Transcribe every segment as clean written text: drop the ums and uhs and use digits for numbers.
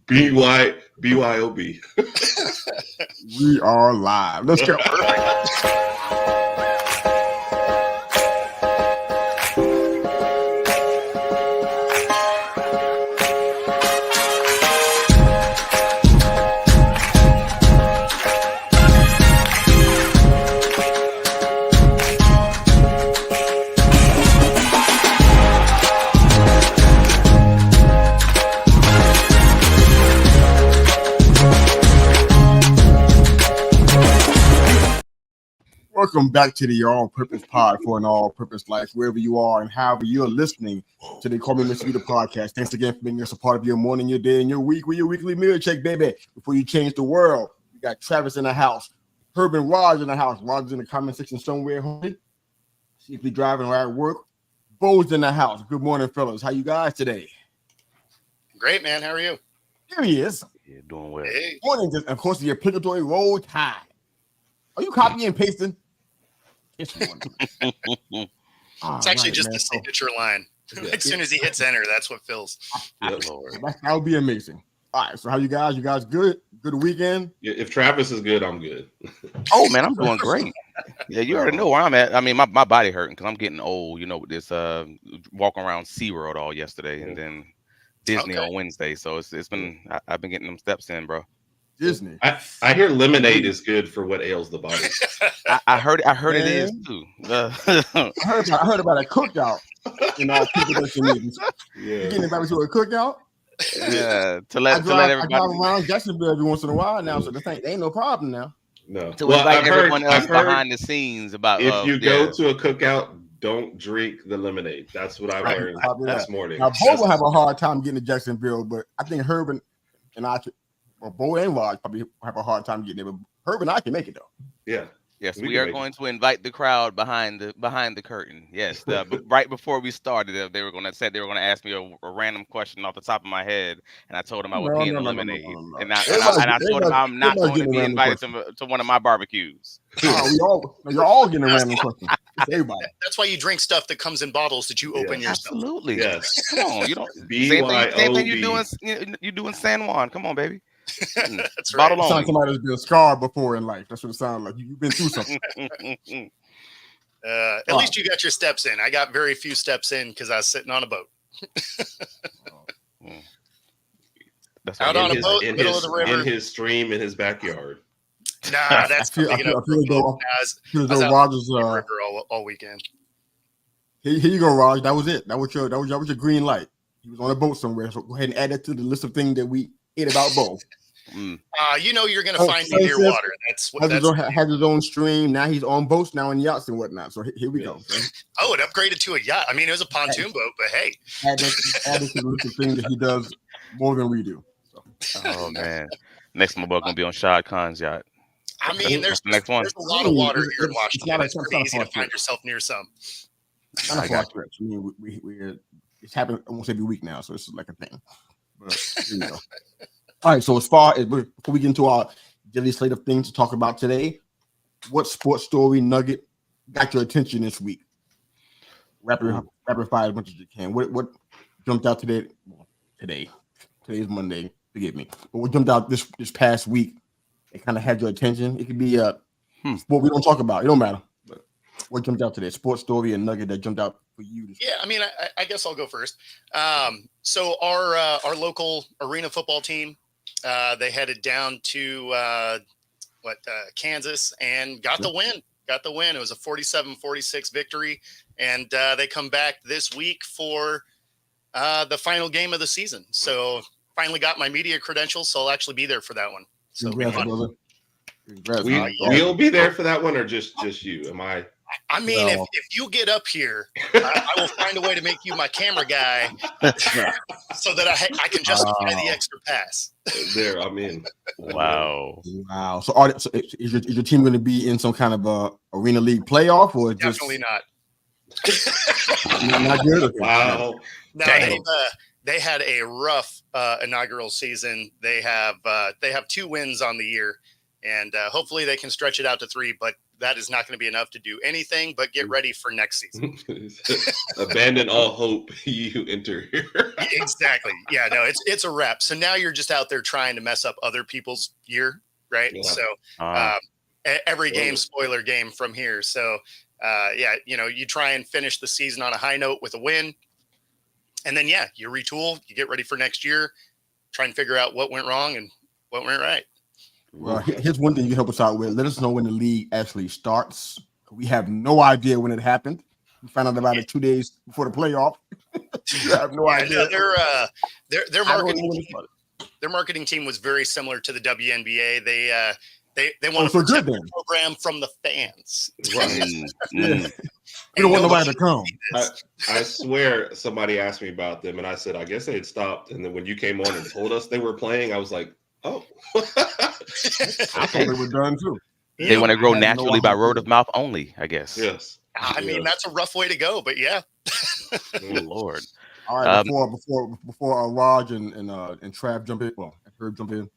BYOB. We are live. Let's go. Welcome back to the All-Purpose Pod for an all-purpose life, wherever you are and however you're listening to the Call Me Mr. Vita podcast. Thanks again for making us a part of your morning, your day, and your week with your weekly meal check, baby. Before you change the world, we got Travis in the house, Herb and Raj in the house. Raj is in the comment section somewhere. Safely driving or at work. Bo's in the house. Good morning, fellas. How you guys today? Great, man. How are you? Here he is. Yeah, doing well. Hey. Morning, of course, the obligatory roll tide. Are you copying and pasting? It's actually just the signature line. Yeah. As soon as he hits enter, that's what fills. That would be amazing. All right, so how you guys? You guys good? Good weekend? Yeah, if Travis is good, I'm good. Oh man, I'm doing great. Yeah, you already know where I'm at. I mean, my body hurting because I'm getting old. You know, with this walking around SeaWorld all yesterday and then Disney on Wednesday. So it's been I've been getting them steps in, bro. Disney. I hear lemonade is good for what ails the body. I heard it is too. I heard about a cookout. You know, people that you need. Yeah. You getting invited to a cookout? Yeah, to I let drive everybody around Jacksonville every once in a while now, so this ain't no problem now. No. to invite everyone else behind the scenes about if you go to a cookout, don't drink the lemonade. That's what I learned this morning. Now, Bo will have a hard time getting to Jacksonville, but I think Herb and I, or Bo and Raj probably have a hard time getting there. But Herb and I can make it though. Yeah. Yes, we are going to invite the crowd behind the curtain. Yes, but right before we started, they were going to ask me a random question off the top of my head, and I told them I would pee in the lemonade, and I told them I'm not going to be invited to one of my barbecues. You're all getting a random question. It's everybody. That's why you drink stuff that comes in bottles that you open yourself. Absolutely. Yes. Come on, you don't. BYOB. Same thing you doing San Juan. Come on, baby. That's right. It Bottle sounds only. like somebody that's been scarred before in life. That's what it sounds like. You've been through something. At least you got your steps in. I got very few steps in because I was sitting on a boat. That's Out on a boat, middle of the river. In his stream, in his backyard. Nah, that's big enough for a boat. I was out Rogers, on the river all weekend. Here you go, Raj. That was it. That was your green light. He was on a boat somewhere. So go ahead and add that to the list of things that we ate about both. You know you're going to find me near water. Has his own stream. Now he's on boats now and yachts and whatnot. So here we go. Oh, it upgraded to a yacht. I mean, it was a pontoon boat, but hey. Add it to the list of things that he does more than we do. So. Oh man, next my boat gonna be on Shad Khan's yacht. I mean, there's next one. There's a lot of water here in Washington. It's pretty easy to find yourself near some. Not a far stretch. I mean, it's happening almost every week now, so it's like a thing. But here we go. All right, so as far as before we get into our daily slate of things to talk about today, what sports story nugget got your attention this week? Rapid fire as much as you can. What jumped out today? Well, today's Monday. Forgive me, but what jumped out this past week? It kind of had your attention. It could be sport we don't talk about. It don't matter. But what jumped out today? Sports story and nugget that jumped out for you this week? Yeah, I mean, I guess I'll go first. So our local arena football team. They headed down to Kansas and got the win. It was a 47-46 victory, and they come back this week for the final game of the season. So finally got my media credentials, so I'll actually be there for that one. So we'll be there for that one, or just you? Am I? I mean, if you get up here, I will find a way to make you my camera guy so that I can justify the extra pass. There, I'm in. Wow. So, is your team going to be in some kind of arena league playoff, or definitely not? Not good. Wow. No, they had a rough inaugural season. They have 2 wins on the year, and hopefully they can stretch it out to 3. But that is not going to be enough to do anything but get ready for next season. Abandon all hope, you enter here. Exactly. Yeah, no, it's a wrap. So now you're just out there trying to mess up other people's year, right? Yeah. So every game, spoiler game from here. So yeah, you try and finish the season on a high note with a win. And then, yeah, you retool, you get ready for next year, try and figure out what went wrong and what went right. Well, here's one thing you can help us out with. Let us know when the league actually starts. We have no idea when it happened. We found out about it 2 days before the playoff. We have no idea. No, their marketing team was very similar to the WNBA. They want to protect the program from the fans. Right. We don't want nobody to come. I swear somebody asked me about them, and I said, I guess they had stopped. And then when you came on and told us they were playing, I was like, oh. I thought they were done too. They want to grow naturally by word of mouth only, I guess. Yes. I mean, that's a rough way to go, but yeah. Oh, Lord. All right, before Raj and Trav jump in, Herb jump in,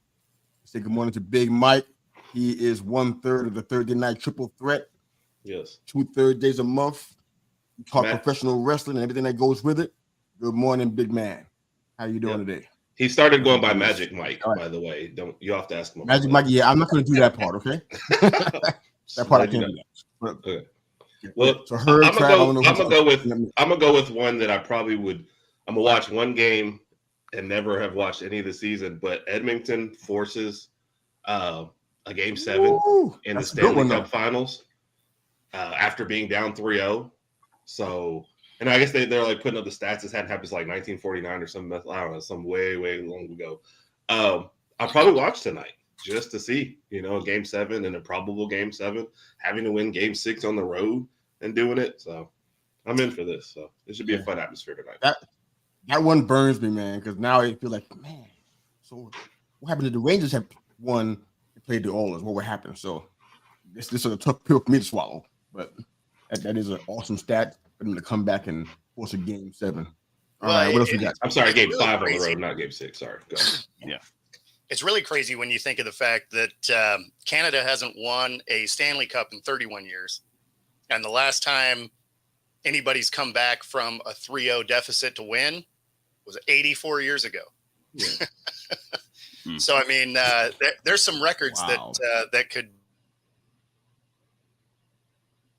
say good morning to Big Mike. He is 1/3 of the Thursday night triple threat. Yes. 2 Thursdays a month. We talk professional wrestling and everything that goes with it. Good morning, big man. How you doing today? He started going by Magic Mike, by the way. You have to ask him. Magic Mike, yeah, I'm not going to do that part, okay? That part I can't do. That. Okay. Well, so I'm gonna go with one that I probably would. I'm gonna watch one game and never have watched any of the season. But Edmonton forces a game 7 in the Stanley Cup Finals after being down 3-0. So, and I guess they're like putting up the stats. This hadn't happened since like 1949 or something. I don't know, some way long ago. I'll probably watch tonight just to see, a game 7 and a probable game 7, having to win game 6 on the road and doing it. So I'm in for this. So it should be a fun atmosphere tonight. That one burns me, man, because now I feel like, man, so what happened to the Rangers have won and played the Oilers? What would happen? So this is a tough pill for me to swallow, but that is an awesome stat for them to come back and force a game 7. All right, what else we got? I'm sorry, game 5 on the road, not game 6. Sorry. Go. Yeah. It's really crazy when you think of the fact that Canada hasn't won a Stanley Cup in 31 years. And the last time anybody's come back from a 3-0 deficit to win was 84 years ago. Yeah. So, I mean, there's some records that could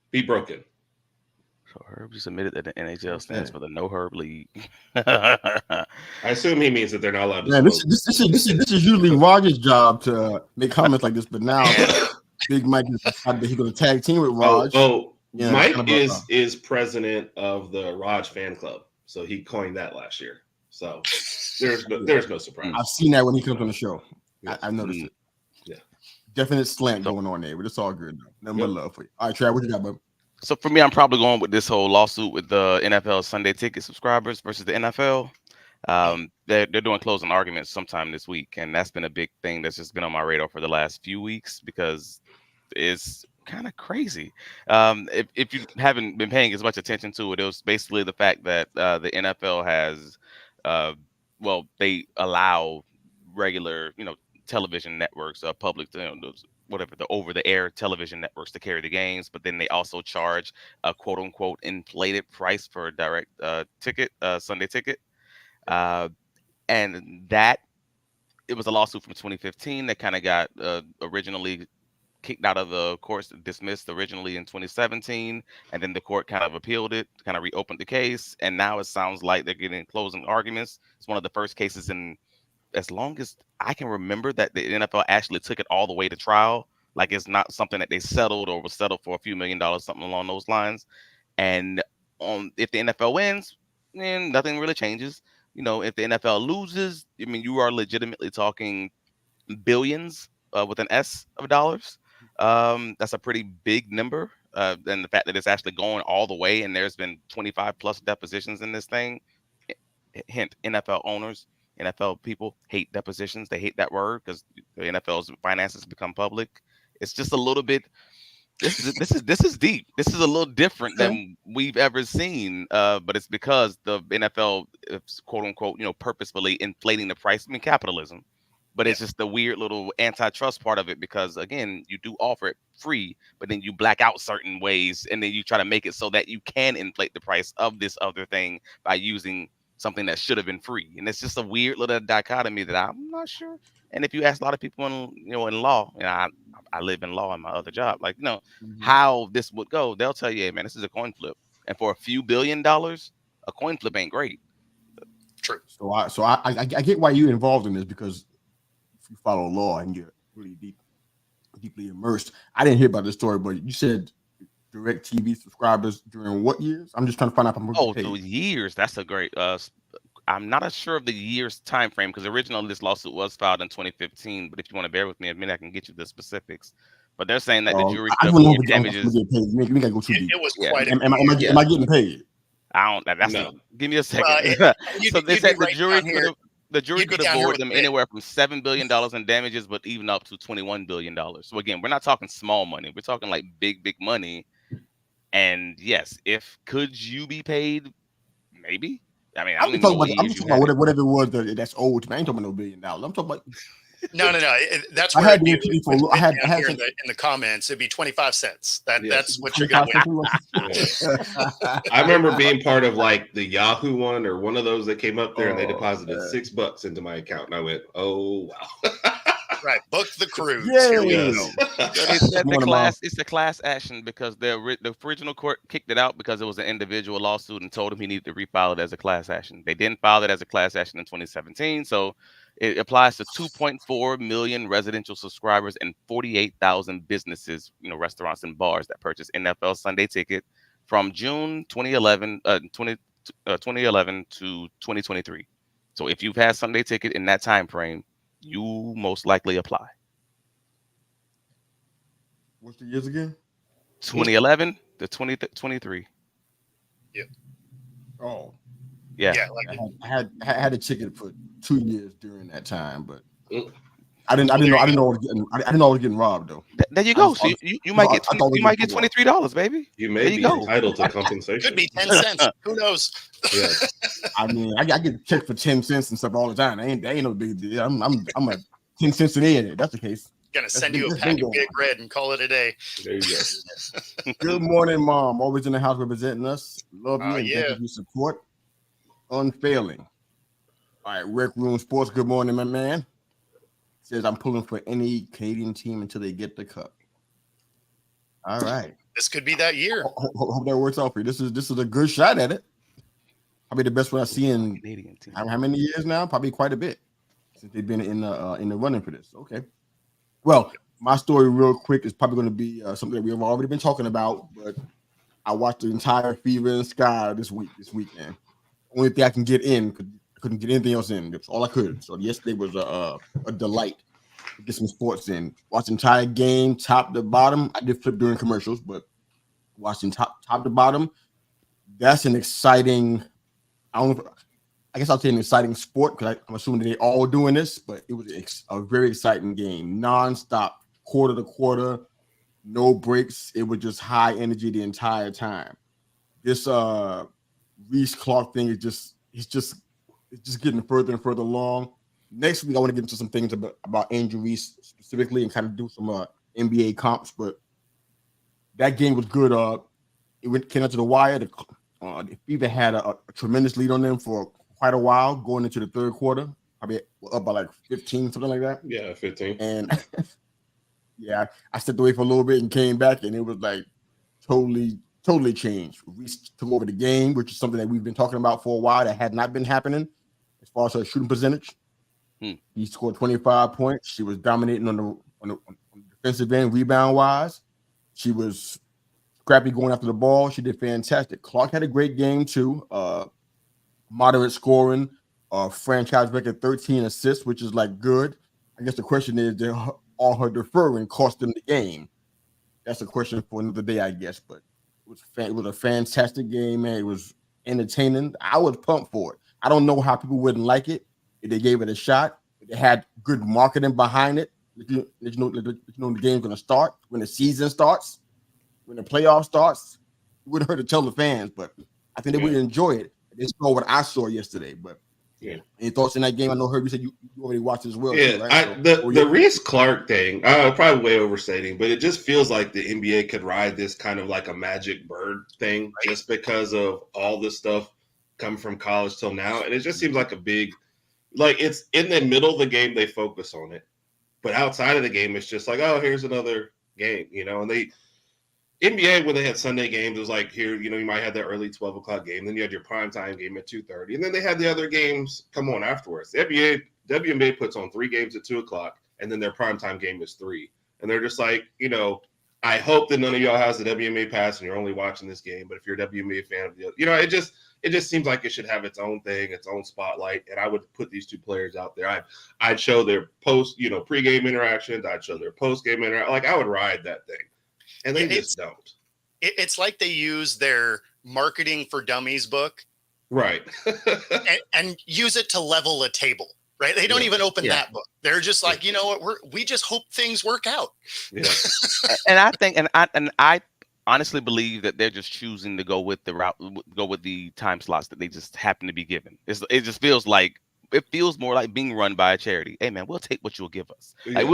be broken. So Herb just admitted that the NHL stands for the No Herb League. I assume he means that they're not allowed to. Man, this is usually Roger's job to make comments like this, but now Big Mike decided that he's going to tag team with Raj. Yeah, Mike is president of the Raj fan club, so he coined that last year. So there's no surprise. I've seen that when he comes on the show. I noticed it. Yeah, definite slant going on there, but it's all good. Nothing but love for you. All right, Trav, what you got, bud? So for me, I'm probably going with this whole lawsuit with the NFL Sunday ticket subscribers versus the NFL. They're doing closing arguments sometime this week, and that's been a big thing that's just been on my radar for the last few weeks because it's kind of crazy. If you haven't been paying as much attention to it, it was basically the fact that the NFL has, they allow regular, television networks, public, whatever, the over-the-air television networks to carry the games, but then they also charge a quote-unquote inflated price for a direct ticket, Sunday ticket. And that, it was a lawsuit from 2015 that kind of got originally kicked out of the courts, dismissed originally in 2017, and then the court kind of appealed it, kind of reopened the case, and now it sounds like they're getting closing arguments. It's one of the first cases in as long as I can remember that the NFL actually took it all the way to trial. Like it's not something that they settled or was settled for a few $1 million, something along those lines. And if the NFL wins, then nothing really changes. If the NFL loses, I mean, you are legitimately talking billions with an S of dollars. That's a pretty big number. And the fact that it's actually going all the way and there's been 25 plus depositions in this thing. Hint, NFL owners, NFL people hate depositions. They hate that word because the NFL's finances become public. It's just a little bit. This is deep. This is a little different than we've ever seen. But it's because the NFL is quote unquote, purposefully inflating the price. I mean, capitalism. But it's just the weird little antitrust part of it because, again, you do offer it free, but then you black out certain ways, and then you try to make it so that you can inflate the price of this other thing by using something that should have been free. And it's just a weird little dichotomy that I'm not sure. And if you ask a lot of people in law, I live in law in my other job, like, how this would go, they'll tell you, hey, man, this is a coin flip. And for a few $1 billion, a coin flip ain't great. True. So I get why you're involved in this, because if you follow law and you're really deeply immersed. I didn't hear about this story, but you said direct TV subscribers during what years? I'm just trying to find out. So years. That's a great. I'm not sure of the year's time frame because originally this lawsuit was filed in 2015. But if you want to bear with me a minute, I can get you the specifics. But they're saying that the jury could avoid damages. We gotta go too deep. It was quite. Am I getting paid? I don't. That's no. Give me a second. So they said the jury could avoid them anywhere from $7 billion in damages, but even up to $21 billion. So again, we're not talking small money. We're talking like big money. And yes, could you be paid? Maybe. I mean, I'm talking about whatever it was that's old to me. I ain't talking about no $1 billion. I'm talking about. No. That's where in the comments. It'd be 25 cents. That's what you're going to I remember being part of like the Yahoo one or one of those that came up there, and they deposited $6 into my account, and I went, "Oh wow!" Right, book the cruise. It's a class action because the original court kicked it out because it was an individual lawsuit and told him he needed to refile it as a class action. They didn't file it as a class action in 2017, so it applies to 2.4 million residential subscribers and 48,000 businesses, restaurants and bars that purchase NFL Sunday Ticket from June 2011 to 2023. So if you've had Sunday Ticket in that time frame, you most likely apply. What's the years again? 2011 to 2023. Yep. Oh. Yeah. I had a ticket for 2 years during that time, but I didn't know I was getting robbed though. There you go. So you might get $23, baby. You may be entitled to compensation. Could be 10 cents. Who knows? Yeah. I mean, I get a check for 10 cents and stuff all the time. That ain't no big deal. I'm a 10 cents in it. That's the case. Gonna send you a pack of Big Red and call it a day. There you go. Good morning, Mom. Always in the house representing us. Love you and thank you for your support. Unfailing. All right, Rec Room Sports. Good morning, my man. Says I'm pulling for any Canadian team until they get the cup. All right. This could be that year. Hope that works out for you. This is a good shot at it. Probably the best one I've seen in Canadian team. How many years now? Probably quite a bit since they've been in the running for this. Okay. Well, my story real quick is probably going to be something that we have already been talking about, but I watched the entire Fever and Sky this weekend. Only thing I can get in, I couldn't get anything else in. That's all I could. So yesterday was a delight to get some sports in. Watched the entire game, top to bottom. I did flip during commercials, but watching top to bottom, that's an exciting. I guess I'll say an exciting sport because I'm assuming they're all doing this, but it was a very exciting game, nonstop, quarter to quarter, no breaks. It was just high energy the entire time. This Reese Clark thing is just getting further and further along. Next week, I want to get into some things about Angel Reese specifically and kind of do some NBA comps, but that game was good. Came out to the wire. The Fever had a tremendous lead on them for quite a while going into the third quarter. Probably up by like 15, something like that. Yeah, 15. And yeah, I stepped away for a little bit and came back, and it was like totally changed. Reese took over the game, which is something that we've been talking about for a while that had not been happening as far as her shooting percentage. He scored 25 points. She was dominating on the defensive end, rebound-wise. She was scrappy going after the ball. She did fantastic. Clark had a great game, too. Moderate scoring, franchise record 13 assists, which is like good. I guess the question is, did all her deferring cost them the game? That's a question for another day, I guess. But it was a fantastic game, man. It was entertaining. I was pumped for it. I don't know how people wouldn't like it if they gave it a shot. If they had good marketing behind it. You know the game's going to start, when the season starts, when the playoff starts. It wouldn't hurt to tell the fans, but I think they would enjoy it. They saw what I saw yesterday, but Yeah. Any thoughts in that game? I know Herb, you said you already watched it as well. Yeah, too, right? the Reese Clark thing, probably way overstating, but it just feels like the NBA could ride this kind of like a magic bird thing, just because of all this stuff coming from college till now, and it just seems like a big, like it's in the middle of the game they focus on it, but outside of the game it's just like, oh, here's another game, and they. NBA, when they had Sunday games, it was like here, you might have that early 12 o'clock game. Then you had your primetime game at 2:30. And then they had the other games come on afterwards. The WNBA puts on 3 games at 2 o'clock, and then their primetime game is 3. And they're just like, I hope that none of y'all has the WNBA pass and you're only watching this game. But if you're a WNBA fan of it just seems like it should have its own thing, its own spotlight. And I would put these 2 players out there. I'd show their pregame interactions. I'd show their postgame interactions. Like, I would ride that thing. And they just don't. It's like they use their marketing for dummies book, right, and use it to level a table. Right? They don't even open that book. They're just like, you know what? We just hope things work out. Yeah. And I think, and I honestly believe that they're just choosing to go with the time slots that they just happen to be given. It just feels like. It feels more like being run by a charity. Hey man, we'll take what you'll give us. Yeah. Like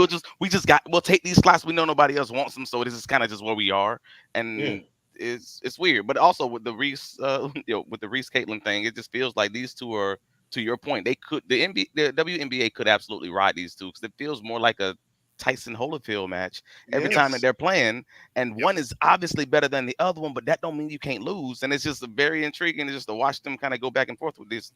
we'll take these slots. We know nobody else wants them, so this is kind of just where we are. And it's weird. But also with the Reese, with the Reese Caitlin thing, it just feels like these 2 are, to your point, the WNBA could absolutely ride these 2 because it feels more like a Tyson Holyfield match every time that they're playing, and one is obviously better than the other one, but that don't mean you can't lose. And it's just very intriguing just to watch them kind of go back and forth with this,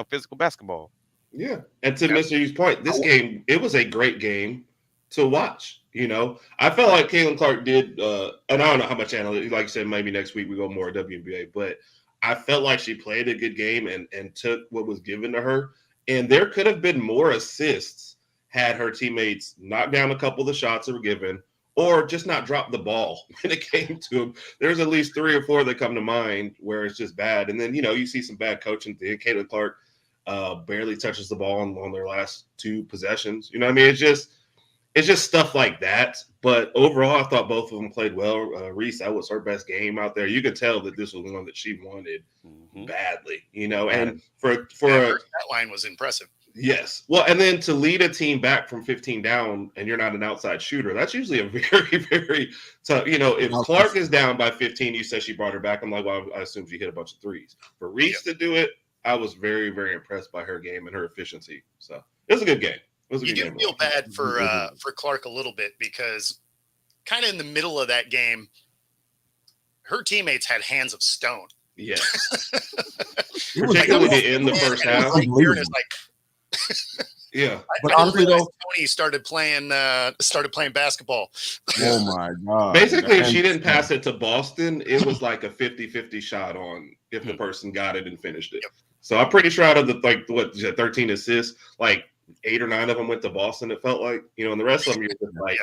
physical basketball. Yeah, and to Mr. Hughes' point, this game, it was a great game to watch. I felt like Caitlin Clark did, and I don't know how much analytics, like you said, maybe next week we go more WNBA, but I felt like she played a good game and took what was given to her. And there could have been more assists had her teammates knocked down a couple of the shots that were given, or just not drop the ball when it came to them. There's at least 3 or 4 that come to mind where it's just bad. And then, you see some bad coaching. Caitlin Clark barely touches the ball on their last 2 possessions. You know what I mean? It's just stuff like that. But overall, I thought both of them played well. Reese, that was her best game out there. You could tell that this was the one that she wanted badly, and that line was impressive. Yes. Well, and then to lead a team back from 15 down and you're not an outside shooter, that's usually a very, very tough. If Clark is down by 15, you said she brought her back. I'm like, well, I assume she hit a bunch of threes. For Reese to do it, I was very, very impressed by her game and her efficiency. So it was a good game. You do feel bad for Clark a little bit because kind of in the middle of that game, her teammates had hands of stone. Yes. Particularly in the first half. Yeah. But honestly, though, Tony started playing basketball. Oh my God. Basically, if she didn't pass it to Boston, it was like a 50-50 shot on if the person got it and finished it. Yep. So I'm pretty sure out of the 13 assists, like 8 or 9 of them went to Boston. It felt like, and the rest of them, you're just like,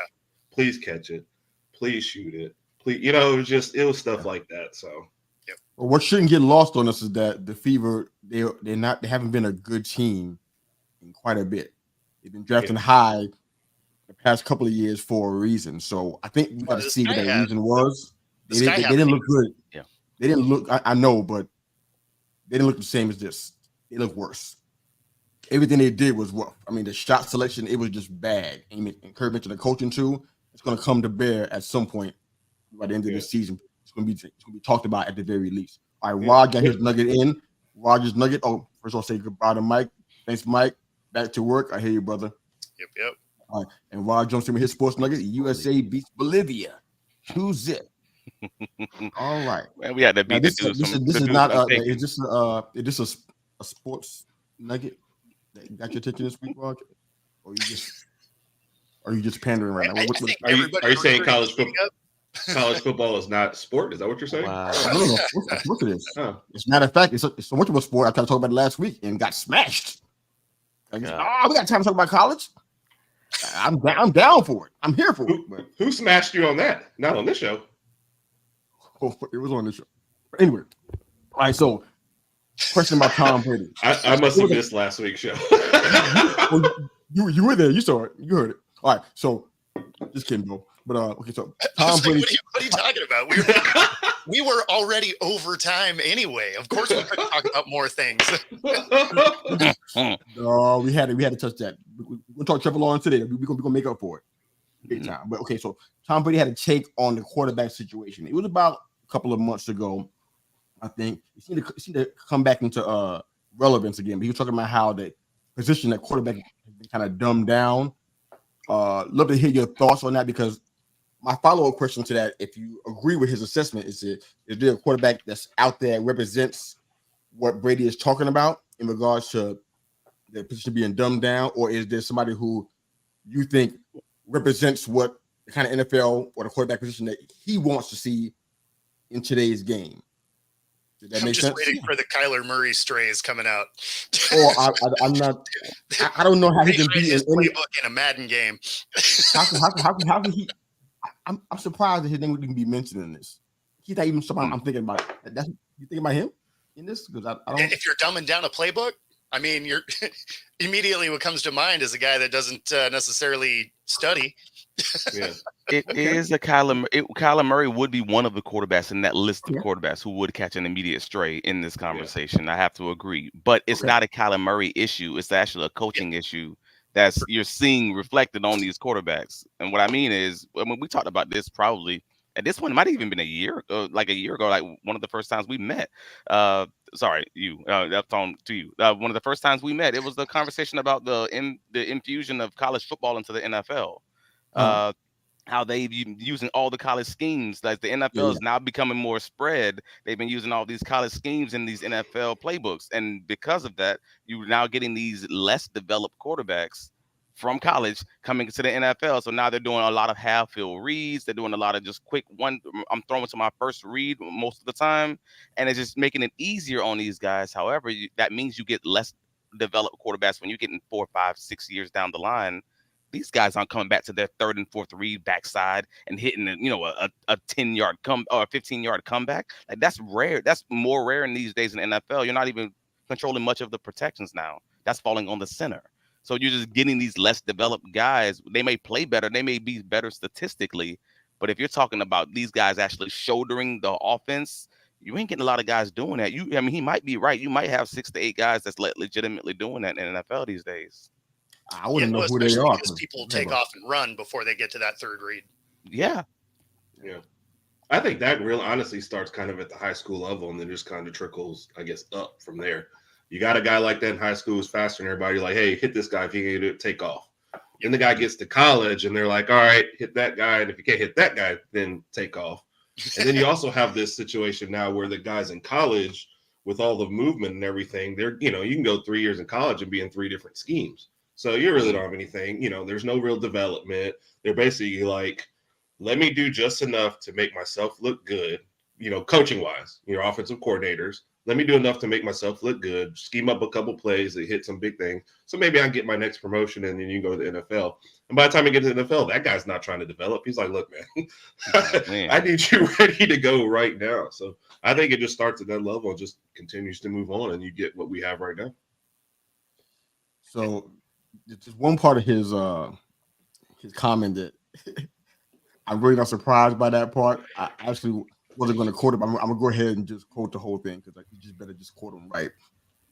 please catch it, please shoot it, please. It was stuff like that. So, well, what shouldn't get lost on us is that the Fever, they haven't been a good team in quite a bit. They've been drafting high the past couple of years for a reason. So I think we got to see what that reason was. They didn't look good. Yeah, they didn't look. I know, but they didn't look the same as this. They look worse. Everything they did was rough. I mean, the shot selection, it was just bad. And Kirk mentioned the coaching too. It's going to come to bear at some point by the end of the season. It's going to be talked about at the very least. All right, Rod got his nugget in. Roger's nugget. Oh, first of all, say goodbye to Mike. Thanks, Mike. Back to work. I hear you, brother. Yep. All right, and Rod jumps in with his sports nugget. USA beats Bolivia. 2-0. All right. Well, we had to beat this is not. Is this a sports nugget that got your attention this week, Roger? Or are you just pandering right now? Are you saying college football is not sport? Is that what you're saying? Wow. No. Look at this. As a matter of fact, it's so much of a sport. I tried to talk about it last week and got smashed. We got time to talk about college. I'm down for it. I'm here for it. Who smashed you on that? Not on this show. Oh, it was on this show. Anyway, all right. So, question about Tom Brady. I must have missed last week's show. You were there. You saw it. You heard it. All right. So, just kidding, bro. But okay, so Tom Brady. What are you talking about? We were already over time anyway. Of course, we couldn't talk about more things. We had to touch that. We'll talk Trevor Lawrence today. We're gonna make up for it big time. But okay, so Tom Brady had a take on the quarterback situation. It was about a couple of months ago, I think. He seemed to come back into relevance again. But he was talking about how the position at quarterback has been kind of dumbed down. Love to hear your thoughts on that, because my follow-up question to that, if you agree with his assessment, is there a quarterback that's out there that represents what Brady is talking about in regards to the position being dumbed down, or is there somebody who you think represents what the kind of NFL or the quarterback position that he wants to see in today's game? Did that make sense? I'm just waiting for the Kyler Murray strays coming out. I'm not. I don't know how he can be in any playbook in a Madden game. How can he? I'm surprised that his name wouldn't be mentioned in this. He's not even somebody I'm thinking about. You thinking about him in this? Because I don't. If you're dumbing down a playbook, I mean, you're immediately what comes to mind is a guy that doesn't necessarily study. Yeah. It is a Kyler Murray would be one of the quarterbacks in that list of quarterbacks who would catch an immediate stray in this conversation. I have to agree, but it's not a Kyler Murray issue. It's actually a coaching issue that's you're seeing reflected on these quarterbacks. And what I mean is, when we talked about this probably, and this one might have even been a year ago, like one of the first times we met. Sorry, that's on to you. One of the first times we met, it was the conversation about the infusion of college football into the NFL. How they've been using all the college schemes. Like the NFL is now becoming more spread. They've been using all these college schemes in these NFL playbooks. And because of that, you're now getting these less developed quarterbacks from college coming to the NFL. So now they're doing a lot of half-field reads. They're doing a lot of just quick I'm throwing to my first read most of the time. And it's just making it easier on these guys. However, that means you get less developed quarterbacks when you're getting 4, 5, 6 years down the line. These guys aren't coming back to their third and fourth read backside and hitting a 10-yard or a 15-yard comeback. Like, that's rare. That's more rare in these days in the NFL. You're not even controlling much of the protections now. That's falling on the center. So you're just getting these less developed guys. They may play better. They may be better statistically. But if you're talking about these guys actually shouldering the offense, you ain't getting a lot of guys doing that. He might be right. You might have 6 to 8 guys that's legitimately doing that in the NFL these days. I wouldn't know who they are. Because people take off and run before they get to that third read. Yeah. I think that real honestly starts kind of at the high school level and then just kind of trickles, I guess, up from there. You got a guy like that in high school who's faster than everybody. You're like, hey, hit this guy. If you can't do it, take off. Then the guy gets to college and they're like, all right, hit that guy. And if you can't hit that guy, then take off. And then you also have this situation now where the guys in college, with all the movement and everything, they're, you can go 3 years in college and be in 3 different schemes. So you really don't have anything, there's no real development. They're basically like, let me do just enough to make myself look good, coaching wise, offensive coordinators. Let me do enough to make myself look good, scheme up a couple plays that hit some big things. So maybe I can get my next promotion and then you go to the NFL. And by the time you get to the NFL, that guy's not trying to develop. He's like, look, man, I need you ready to go right now. So I think it just starts at that level and just continues to move on and you get what we have right now. So just one part of his comment that I'm really not surprised by that part. I actually wasn't going to quote it. I'm going to go ahead and just quote the whole thing because you just better just quote him right.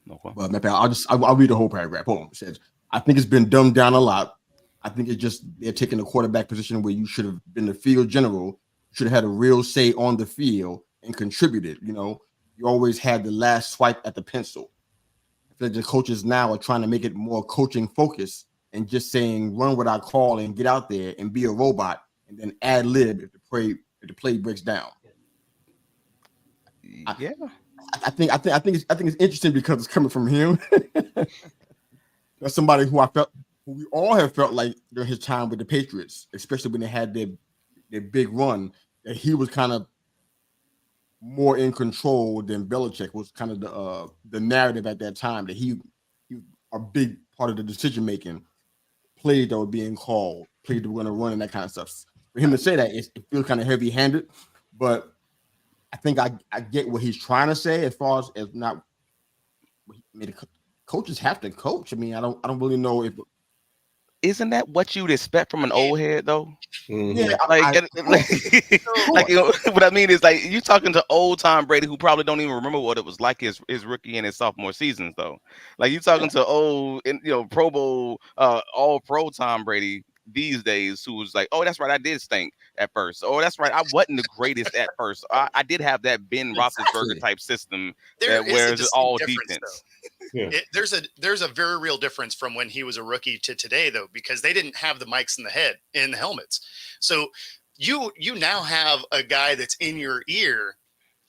Okay. But I'll read the whole paragraph. Hold on. It says, I think it's been dumbed down a lot. I think it's just they're taking the quarterback position where you should have been the field general. You should have had a real say on the field and contributed. You always had the last swipe at the pencil. The coaches now are trying to make it more coaching focused and just saying run what I call and get out there and be a robot and then ad lib if the play breaks down. Yeah, I think it's interesting because it's coming from him. That's somebody who we all have felt like during his time with the Patriots, especially when they had their big run, that he was kind of more in control than Belichick. Was kind of the narrative at that time that he a big part of the decision making, plays that were being called, plays that were going to run and that kind of stuff. For him to say that, it feels kind of heavy handed, but I think I get what he's trying to say as far as not. I mean, coaches have to coach. I mean, I don't really know if isn't that what you'd expect from an old head though? Mm-hmm. Yeah, like you know, what I mean is like you talking to old Tom Brady who probably don't even remember what it was like his rookie and his sophomore seasons though. Like you talking to old, Pro Bowl, all pro Tom Brady these days who was like, oh, that's right, I did stink at first. Oh, that's right, I wasn't the greatest at first. I did have that Ben Roethlisberger type system where it's all defense. Yeah. There's a very real difference from when he was a rookie to today, though, because they didn't have the mics in the helmets. So you now have a guy that's in your ear,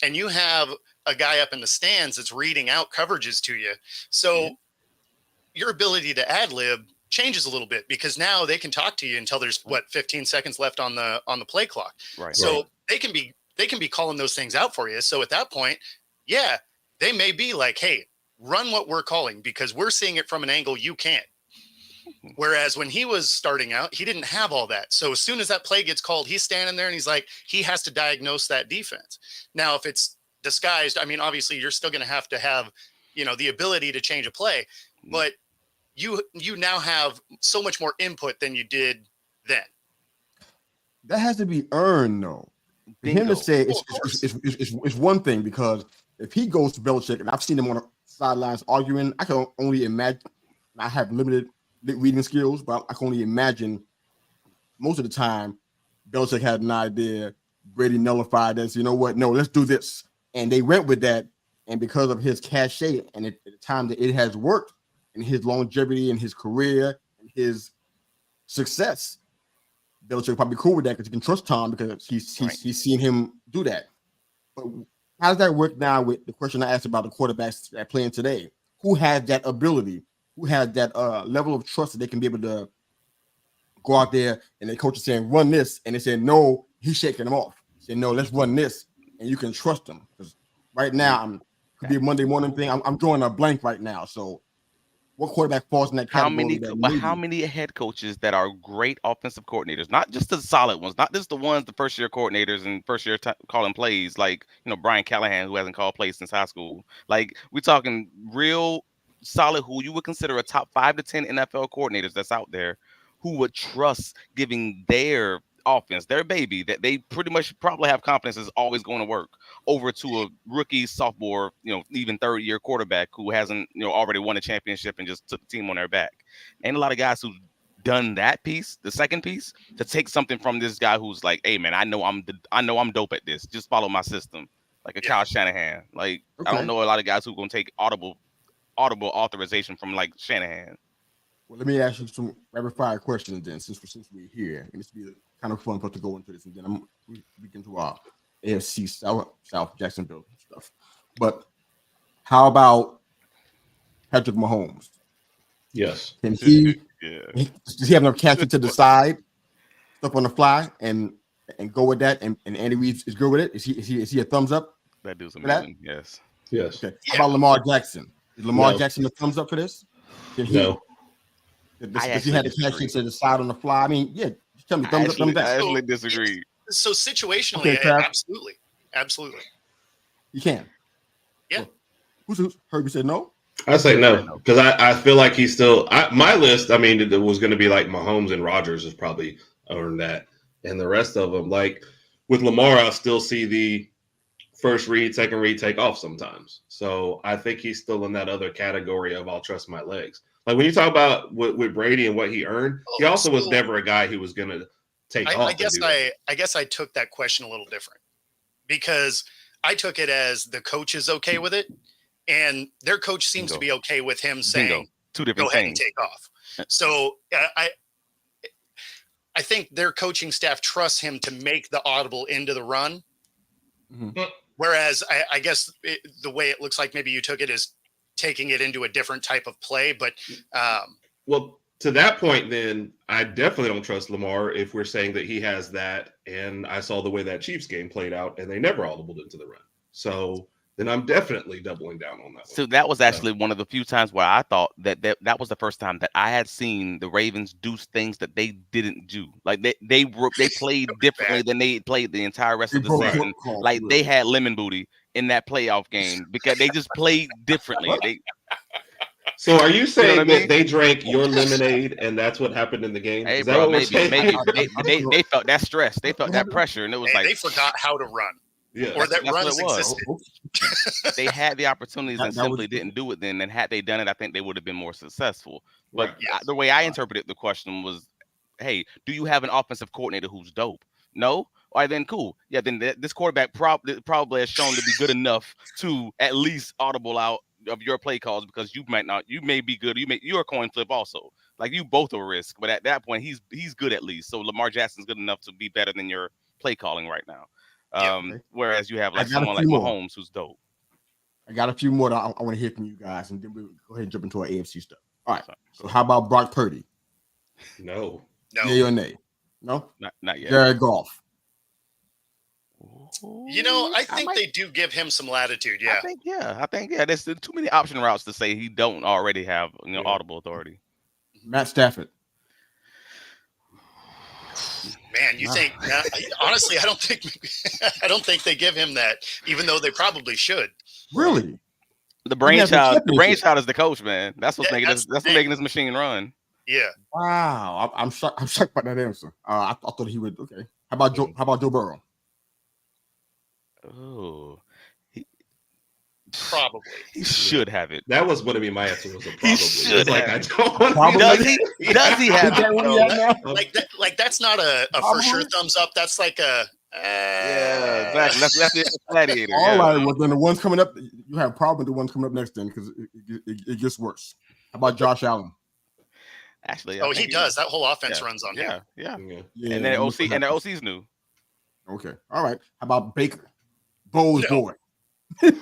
and you have a guy up in the stands that's reading out coverages to you. So your ability to ad lib changes a little bit because now they can talk to you until there's 15 seconds left on the play clock. Right. So they can be calling those things out for you. So at that point, yeah, they may be like, hey, run what we're calling because we're seeing it from an angle you can't. Whereas when he was starting out, he didn't have all that. So as soon as that play gets called, he's standing there and he's like, he has to diagnose that defense. Now, if it's disguised, I mean, obviously you're still going to have, the ability to change a play, but you now have so much more input than you did then. That has to be earned, though. For him to say it's one thing because if he goes to Belichick, and I've seen him on the sidelines arguing, I can only imagine. I have limited reading skills, but I can only imagine most of the time Belichick had an idea. Brady nullified this. You know what? No, let's do this. And they went with that. And because of his cachet and at the time that it has worked and his longevity and his career and his success, Belichick probably cool with that because he can trust Tom because he's seen him do that. But how does that work now with the question I asked about the quarterbacks that are playing today? Who has that ability? Who has that level of trust that they can be able to go out there and the coach is saying, run this. And they say, no, he's shaking them off. He said, no, let's run this. And you can trust them. Because right now, could be a Monday morning thing. I'm drawing a blank right now. So what quarterback falls in that category? How many head coaches that are great offensive coordinators, not just the solid ones, not just the ones, the first year coordinators and first year calling plays, like, Brian Callahan, who hasn't called plays since high school. Like, we're talking real solid, who you would consider a top 5 to 10 NFL coordinators that's out there who would trust giving their offense, their baby, that they pretty much probably have confidence is always going to work, over to a rookie, sophomore, even third-year quarterback who hasn't, already won a championship and just took the team on their back. And a lot of guys who've done that piece, the second piece, to take something from this guy who's like, hey man, I know I'm dope at this. Just follow my system, like a Kyle Shanahan. Like, okay. I don't know a lot of guys who are gonna take audible authorization from like Shanahan. Well, let me ask you some rapid fire questions then, since we're here, and it's be kind of fun for us to go into this, and then we get into our AFC South Jacksonville stuff. But how about Patrick Mahomes? Yes. Can he? Does he have enough catch it to the side, stuff on the fly, and go with that? And Andy Reid is good with it. Is he a thumbs up? That dude's amazing. Yes. Okay. How about Lamar Jackson? Is Lamar Jackson a thumbs up for this? No. Does he have the catch it to the side on the fly? I mean, just tell me thumbs up, thumbs down. I actually disagree. So situationally, absolutely. You can. Yeah. Who's Herbie said no? I say no because I feel like he's still my list. I mean, it was going to be like Mahomes and Rodgers has probably earned that, and the rest of them. Like with Lamar, I still see the first read, second read, take off sometimes. So I think he's still in that other category of I'll trust my legs. Like when you talk about with Brady and what he earned, he also was never a guy who was going to take off. I guess I took that question a little different because I took it as the coach is okay with it, and their coach seems to be okay with him saying, two different go ahead things. And take off. So I think their coaching staff trusts him to make the audible into the run. Mm-hmm. Whereas I guess the way it looks like maybe you took it is taking it into a different type of play. But well, to that point, then I definitely don't trust Lamar if we're saying that he has that. And I saw the way that Chiefs game played out, and they never audibled into the run. So then I'm definitely doubling down on that one. So that was actually one of the few times where I thought that was the first time that I had seen the Ravens do things that they didn't do. Like they played differently than they played the entire rest of the season. Like they had lemon booty in that playoff game because they just played differently. So are you saying what I mean? that they drank your lemonade and that's what happened in the game? Hey, Is that bro, what we're maybe saying? they felt that stress, they felt that pressure, and it was like They forgot how to run. Yeah, Or that that's what runs it was. existed. They had the opportunities and That simply was- didn't do it then. And had they done it, I think they would have been more successful. But right. the way I interpreted the question was, hey, do you have an offensive coordinator who's dope? No? All right, then cool. Yeah, then this quarterback probably has shown to be good enough to at least audible out of your play calls, because you may be good. You're a coin flip also. Like, you both are a risk. But at that point, he's good at least. So Lamar Jackson's good enough to be better than your play calling right now. Whereas you have like someone like Mahomes who's dope. I got a few more that I want to hear from you guys, and then we'll go ahead and jump into our AFC stuff. All right. So how about Brock Purdy? No. Yay or nay? No? Not yet. Jared Goff. I think they do give him some latitude. Yeah. I think there's too many option routes to say he don't already have audible authority. Matt Stafford. Man, you think? Honestly, I don't think they give him that, even though they probably should. Really? The brainchild is the coach, man. That's what's making this machine run. Yeah. Wow. I'm shocked about that answer. I thought he would. Okay. How about Joe Burrow? Oh, probably he should have it. That was going to be my answer. Was a probably. He should like have I don't want. Does he have it? Like that's not a for sure thumbs up. That's like a. Yeah, exactly. That's the gladiator. All right. Well, then the ones coming up, you have a problem with the ones coming up next, then, because it gets worse. How about Josh Allen? Actually, he does. That whole offense runs on him. Yeah. And then the OC's new. Okay. All right. How about Baker? Bo's boy. No.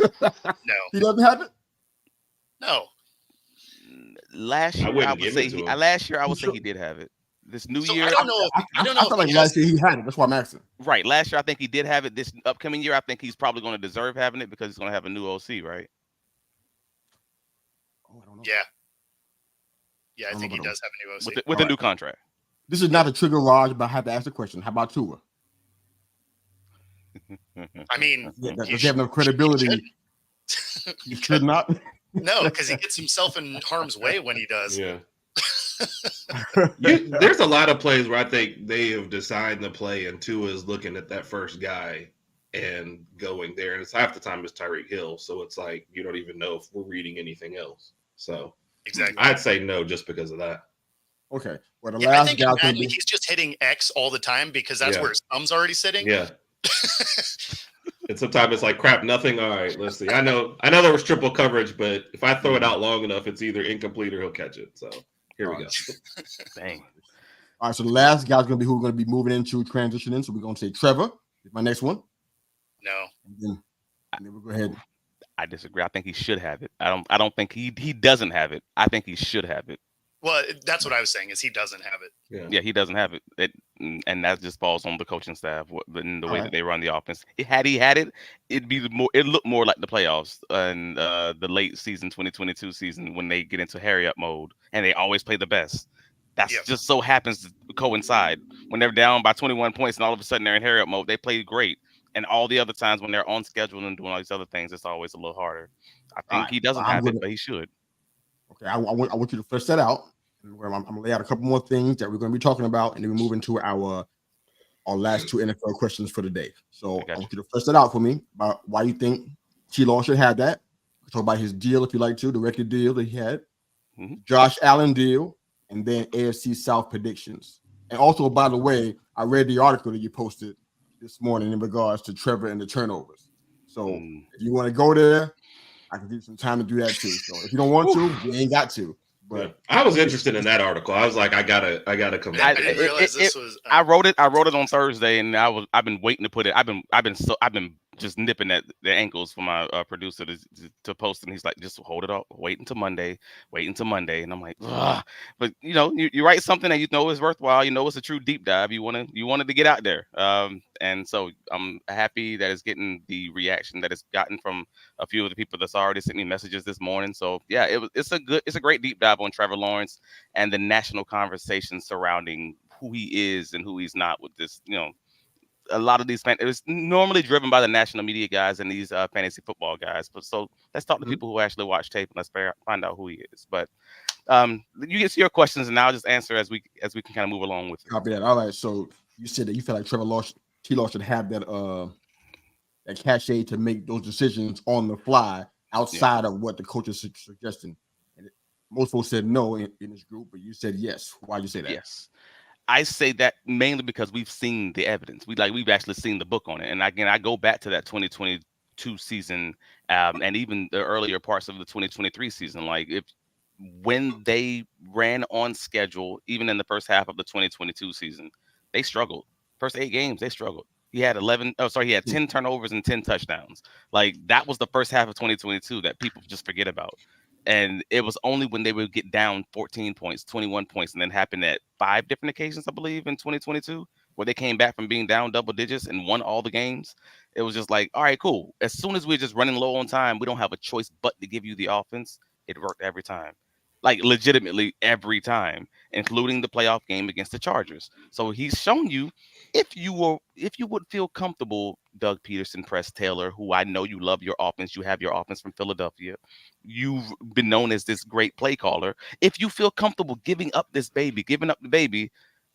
He doesn't have it? No. Last year, I would say he did have it. This new year, I don't know. I feel like last year he had it. That's why I'm asking. Right. Last year, I think he did have it. This upcoming year, I think he's probably going to deserve having it because he's going to have a new OC, right? Oh, I don't know. Yeah, I think he does have a new OC. With a new contract. This is not a trigger, Raj, but I have to ask the question. How about Tua? I mean, does he have no credibility? You should not. No, because he gets himself in harm's way when he does. Yeah. There's a lot of plays where I think they have designed the play and Tua is looking at that first guy and going there. And it's half the time it's Tyreek Hill. So it's like you don't even know if we're reading anything else. So exactly, I'd say no just because of that. Okay. Well, I think he's just hitting X all the time because that's where his thumb's already sitting. Yeah. And sometimes it's like crap, nothing. All right, let's see. I know there was triple coverage, but if I throw it out long enough, it's either incomplete or he'll catch it. So here we go. Dang. All right, so the last guy's going to be who we're going to be moving into transitioning. So we're going to say Trevor is my next one. No. And then we'll go ahead. I disagree. I think he should have it. I don't think he doesn't have it. I think he should have it. Well, that's what I was saying is he doesn't have it. Yeah, he doesn't have it. And that just falls on the coaching staff and the way that they run the offense. Had he had it, it'd look more like the playoffs and the late season 2022 season when they get into hurry up mode and they always play the best. That's just so happens to coincide when they're down by 21 points and all of a sudden they're in hurry up mode. They play great. And all the other times when they're on schedule and doing all these other things, it's always a little harder. I think he doesn't have it, but he should. Okay, I want you to flesh that out. I'm going to lay out a couple more things that we're going to be talking about, and then we move into our last two NFL questions for the day. So I want you to flesh that out for me about why you think T-Law should have that. We'll talk about his deal, if you like to, the record deal that he had, Josh Allen deal, and then AFC South predictions. And also, by the way, I read the article that you posted this morning in regards to Trevor and the turnovers. So if you want to go there, I can give you some time to do that too. So if you don't want to, you ain't got to. But I was interested in that article. I was like, I gotta come back. I didn't realize this was. I wrote it on Thursday, and I've been waiting to put it. I've been just nipping at the ankles for my producer to post, and he's like, just hold it up, wait until Monday, and I'm like, ugh. But you write something that you know is worthwhile, it's a true deep dive. You wanted to get out there, and so I'm happy that it's getting the reaction that it's gotten from a few of the people that's already sent me messages this morning. So yeah, it's a great deep dive on Trevor Lawrence and the national conversation surrounding who he is and who he's not with this, a lot of these it was normally driven by the national media guys and these fantasy football guys. But so let's talk to people who actually watch tape and let's find out who he is. But you get to your questions and I'll just answer as we can kind of move along with it. Copy that. All right. So you said that you feel like Trevor Lawrence should have that that cachet to make those decisions on the fly outside of what the coach is suggesting. And most folks said no in this group, but you said yes. Why you say that? Yes. I say that mainly because we've seen the evidence. We've actually seen the book on it. And again, I go back to that 2022 season and even the earlier parts of the 2023 season. Like when they ran on schedule, even in the first half of the 2022 season, they struggled. First 8 games, they struggled. He had 10 turnovers and 10 touchdowns. Like that was the first half of 2022 that people just forget about. And it was only when they would get down 14 points, 21 points, and then happened at 5 different occasions, I believe, in 2022, where they came back from being down double digits and won all the games. It was just like, all right, cool. As soon as we're just running low on time, we don't have a choice but to give you the offense. It worked every time. Like legitimately every time, including the playoff game against the Chargers. So he's shown you if you would feel comfortable, Doug Peterson, Press Taylor, who I know you love your offense. You have your offense from Philadelphia. You've been known as this great play caller. If you feel comfortable giving up the baby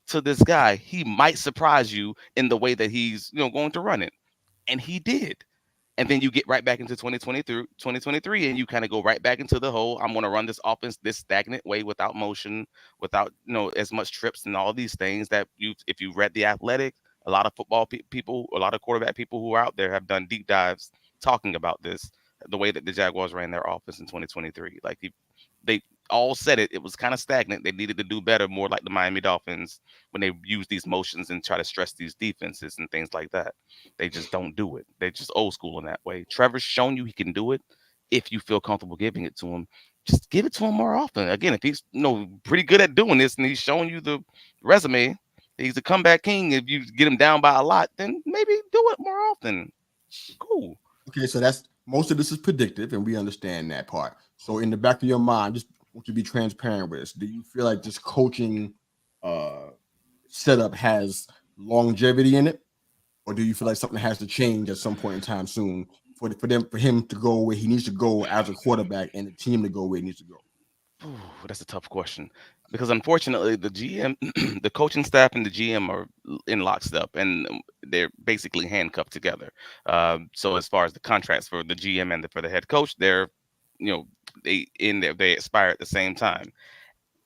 to this guy, he might surprise you in the way that he's going to run it. And he did. And then you get right back into 2023, and you kind of go right back into the whole, I'm going to run this offense this stagnant way without motion, without as much trips and all these things that if you read The Athletic, a lot of football people, a lot of quarterback people who are out there have done deep dives talking about this, the way that the Jaguars ran their offense in 2023. Like they all said it was kind of stagnant. They needed to do better, more like the Miami Dolphins when they use these motions and try to stress these defenses and things like that. They just don't do it. They're just old school in that way. Trevor's shown you he can do it. If you feel comfortable giving it to him, just give it to him more often. Again, if he's pretty good at doing this and he's showing you the resume, he's a comeback king. If you get him down by a lot, then maybe do it more often. Cool. Okay, so that's most of this is predictive, and we understand that part. So in the back of your mind, just want to be transparent with us. Do you feel like this coaching setup has longevity in it, or do you feel like something has to change at some point in time soon for him to go where he needs to go as a quarterback and the team to go where he needs to go? Ooh, that's a tough question because unfortunately the GM, the coaching staff and the GM are in lockstep and they're basically handcuffed together. So as far as the contracts for the GM and for the head coach, they're, they expire at the same time.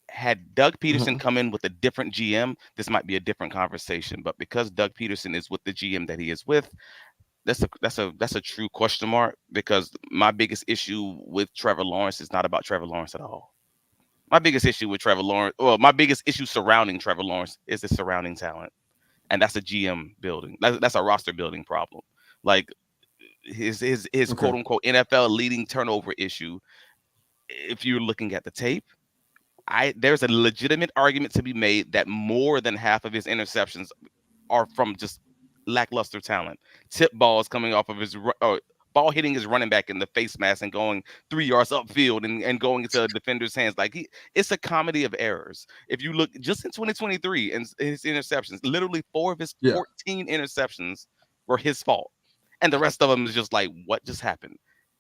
Had Doug Peterson come in with a different GM, this might be a different conversation. But because Doug Peterson is with the GM that he is with, that's a true question mark. Because my biggest issue with Trevor Lawrence is not about Trevor Lawrence at all. My biggest issue with Trevor Lawrence, my biggest issue surrounding Trevor Lawrence is the surrounding talent, and that's a GM building. That's a roster building problem. Like his quote unquote NFL leading turnover issue. If you're looking at the tape, there's a legitimate argument to be made that more than half of his interceptions are from just lackluster talent. Tip balls coming off of his ball hitting his running back in the face mask and going 3 yards upfield and going into a defender's hands. Like it's a comedy of errors. If you look just in 2023 and his interceptions, literally 4 of his 14 interceptions were his fault. And the rest of them is just like, what just happened?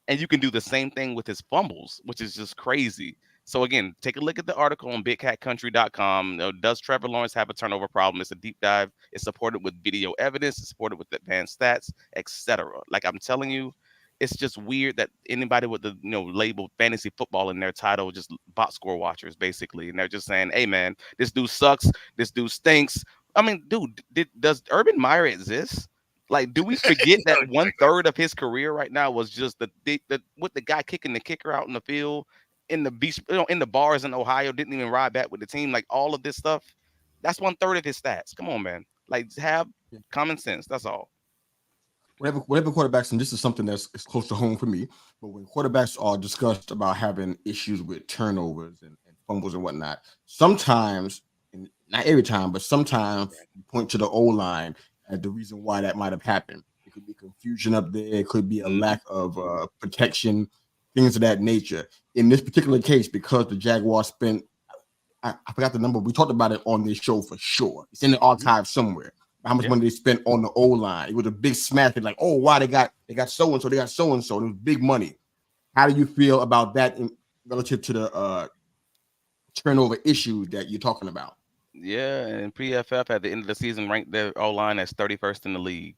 And you can do the same thing with his fumbles, which is just crazy. So again, take a look at the article on bigcatcountry.com. Does Trevor Lawrence have a turnover problem? It's a deep dive. It's supported with video evidence. It's supported with advanced stats, etc. Like I'm telling you, it's just weird that anybody with the label fantasy football in their title just box score watchers basically, and they're just saying, "Hey man, this dude sucks. This dude stinks." I mean, dude, does Urban Meyer exist? Like, do we forget that 1/3 of his career right now was just the guy kicking the kicker out in the field? In the beach, in the bars in Ohio, didn't even ride back with the team. Like all of this stuff, that's 1/3 of his stats. Come on, man. Like have common sense. That's all. Whatever quarterbacks, and this is something that's close to home for me, but when quarterbacks are discussed about having issues with turnovers and fumbles and whatnot, sometimes, and not every time, but sometimes you point to the O-line as the reason why that might have happened. It could be confusion up there. It could be a lack of protection, things of that nature. In this particular case, because the Jaguars spent, I forgot the number. We talked about it on this show for sure. It's in the archive somewhere. how much money they spent on the O-line. It was a big smash. Like, oh, wow, they got so-and-so, they got so-and-so. It was big money. How do you feel about that relative to the turnover issues that you're talking about? Yeah, and PFF at the end of the season ranked their O-line as 31st in the league.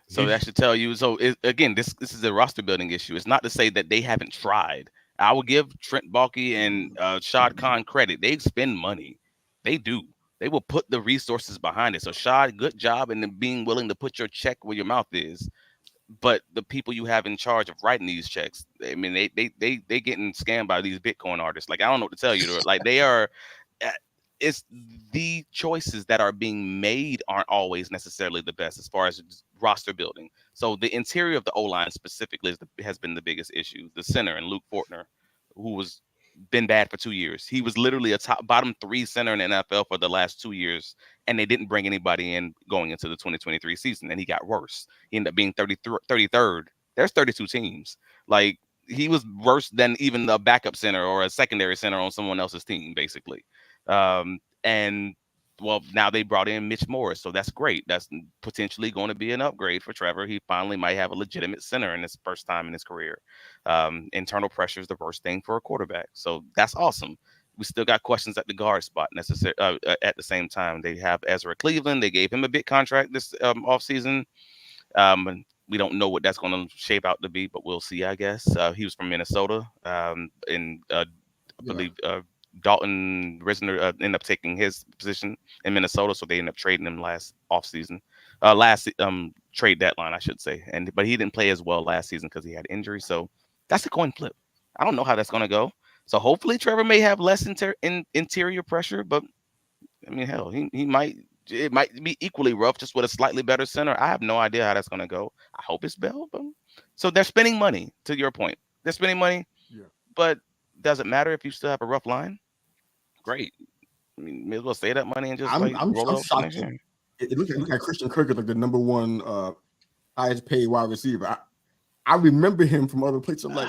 So that should tell you. So again, this is a roster building issue. It's not to say that they haven't tried. I will give Trent Baalke and Shad Khan credit. They spend money. They do. They will put the resources behind it. So Shad, good job in being willing to put your check where your mouth is. But the people you have in charge of writing these checks, I mean, they getting scammed by these Bitcoin artists. Like, I don't know what to tell you. Like, they are. It's the choices that are being made aren't always necessarily the best as far as roster building. So the interior of the O-line specifically has been the biggest issue. The center and Luke Fortner, who was been bad for 2 years. He was literally a bottom 3 center in the NFL for the last 2 years, and they didn't bring anybody in going into the 2023 season, and he got worse. He ended up being 33rd. There's 32 teams. Like, he was worse than even a backup center or a secondary center on someone else's team, basically. And well, now they brought in Mitch Morris, so that's great. That's potentially going to be an upgrade for Trevor. He finally might have a legitimate center in his first time in his career. Internal pressure is the worst thing for a quarterback, so that's awesome. We still got questions at the guard spot necessary. At the same time, they have Ezra Cleveland. They gave him a big contract this offseason. We don't know what that's going to shape out to be, but we'll see, I guess. He was from Minnesota, I believe Dalton Risner ended up taking his position in Minnesota, so they ended up trading him last offseason, last trade deadline, I should say. But he didn't play as well last season because he had injury. So that's a coin flip. I don't know how that's going to go. So hopefully Trevor may have less interior pressure, but I mean, hell, he might. It might be equally rough, just with a slightly better center. I have no idea how that's going to go. I hope it's Bell. But so they're spending money. To your point, they're spending money. Yeah. But does it matter if you still have a rough line? Great. I mean, may as well save that money and just roll up shocked. It looks like Christian Kirk is like the number one highest paid wide receiver. I remember him from other places. I'm like,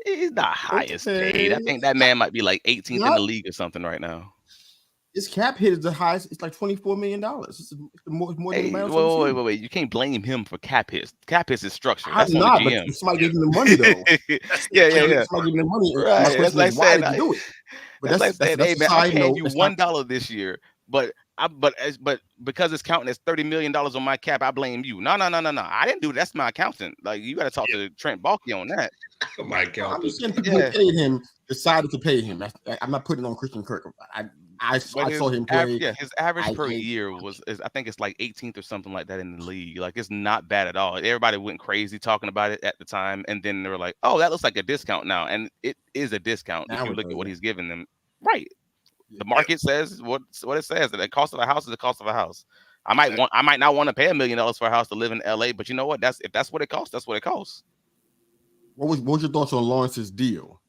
he's not highest paid. I think that man might be like 18th in the league or something right now. His cap hit is the highest. It's like $24 million. It's more than wait. You can't blame him for cap hits. Cap hits is structure. That's on the GM. But somebody gave him the money, though. Yeah. Somebody gave him the money. Right. My question is, why did you do it? But that's saying, hey, man, I'm paying you $1 this year, but because it's counting as $30 million on my cap, I blame you. No. I didn't do it. That's my accountant. Like, you got to talk to Trent Baalke on that. My accountant. I'm just saying people who paid him decided to pay him. I'm not putting it on Christian Kirk. I saw him play. His average per year I think it's like 18th or something like that in the league. Like, it's not bad at all. Everybody went crazy talking about it at the time, and then they were like, "Oh, that looks like a discount now," and it is a discount if you look at what he's giving them. Right. The market says what it says. That the cost of a house is the cost of a house. I might not want to pay $1 million for a house to live in LA, but you know what? If that's what it costs, that's what it costs. What was your thoughts on Lawrence's deal?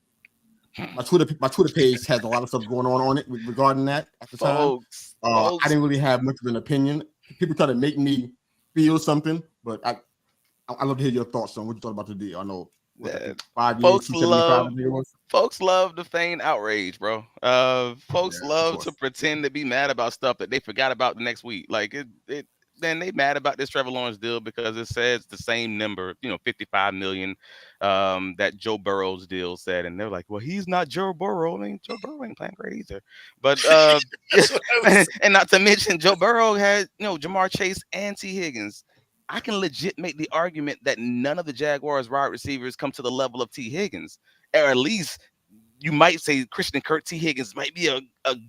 My Twitter page has a lot of stuff going on it regarding that at the time. I didn't really have much of an opinion. People try to make me feel something, but I love to hear your thoughts on what you thought about the deal. I know 5 years, folks love to feign outrage, bro. Folks love to pretend to be mad about stuff that they forgot about the next week. Like then they mad about this Trevor Lawrence deal because it says the same number, $55 million that Joe Burrow's deal said, and they're like, well, he's not Joe Burrow. I mean, Joe Burrow ain't playing great either. But and not to mention Joe Burrow had Jamar Chase and T. Higgins. I can legit make the argument that none of the Jaguars wide receivers come to the level of T. Higgins, or at least you might say Christian Kirk, T. Higgins might be a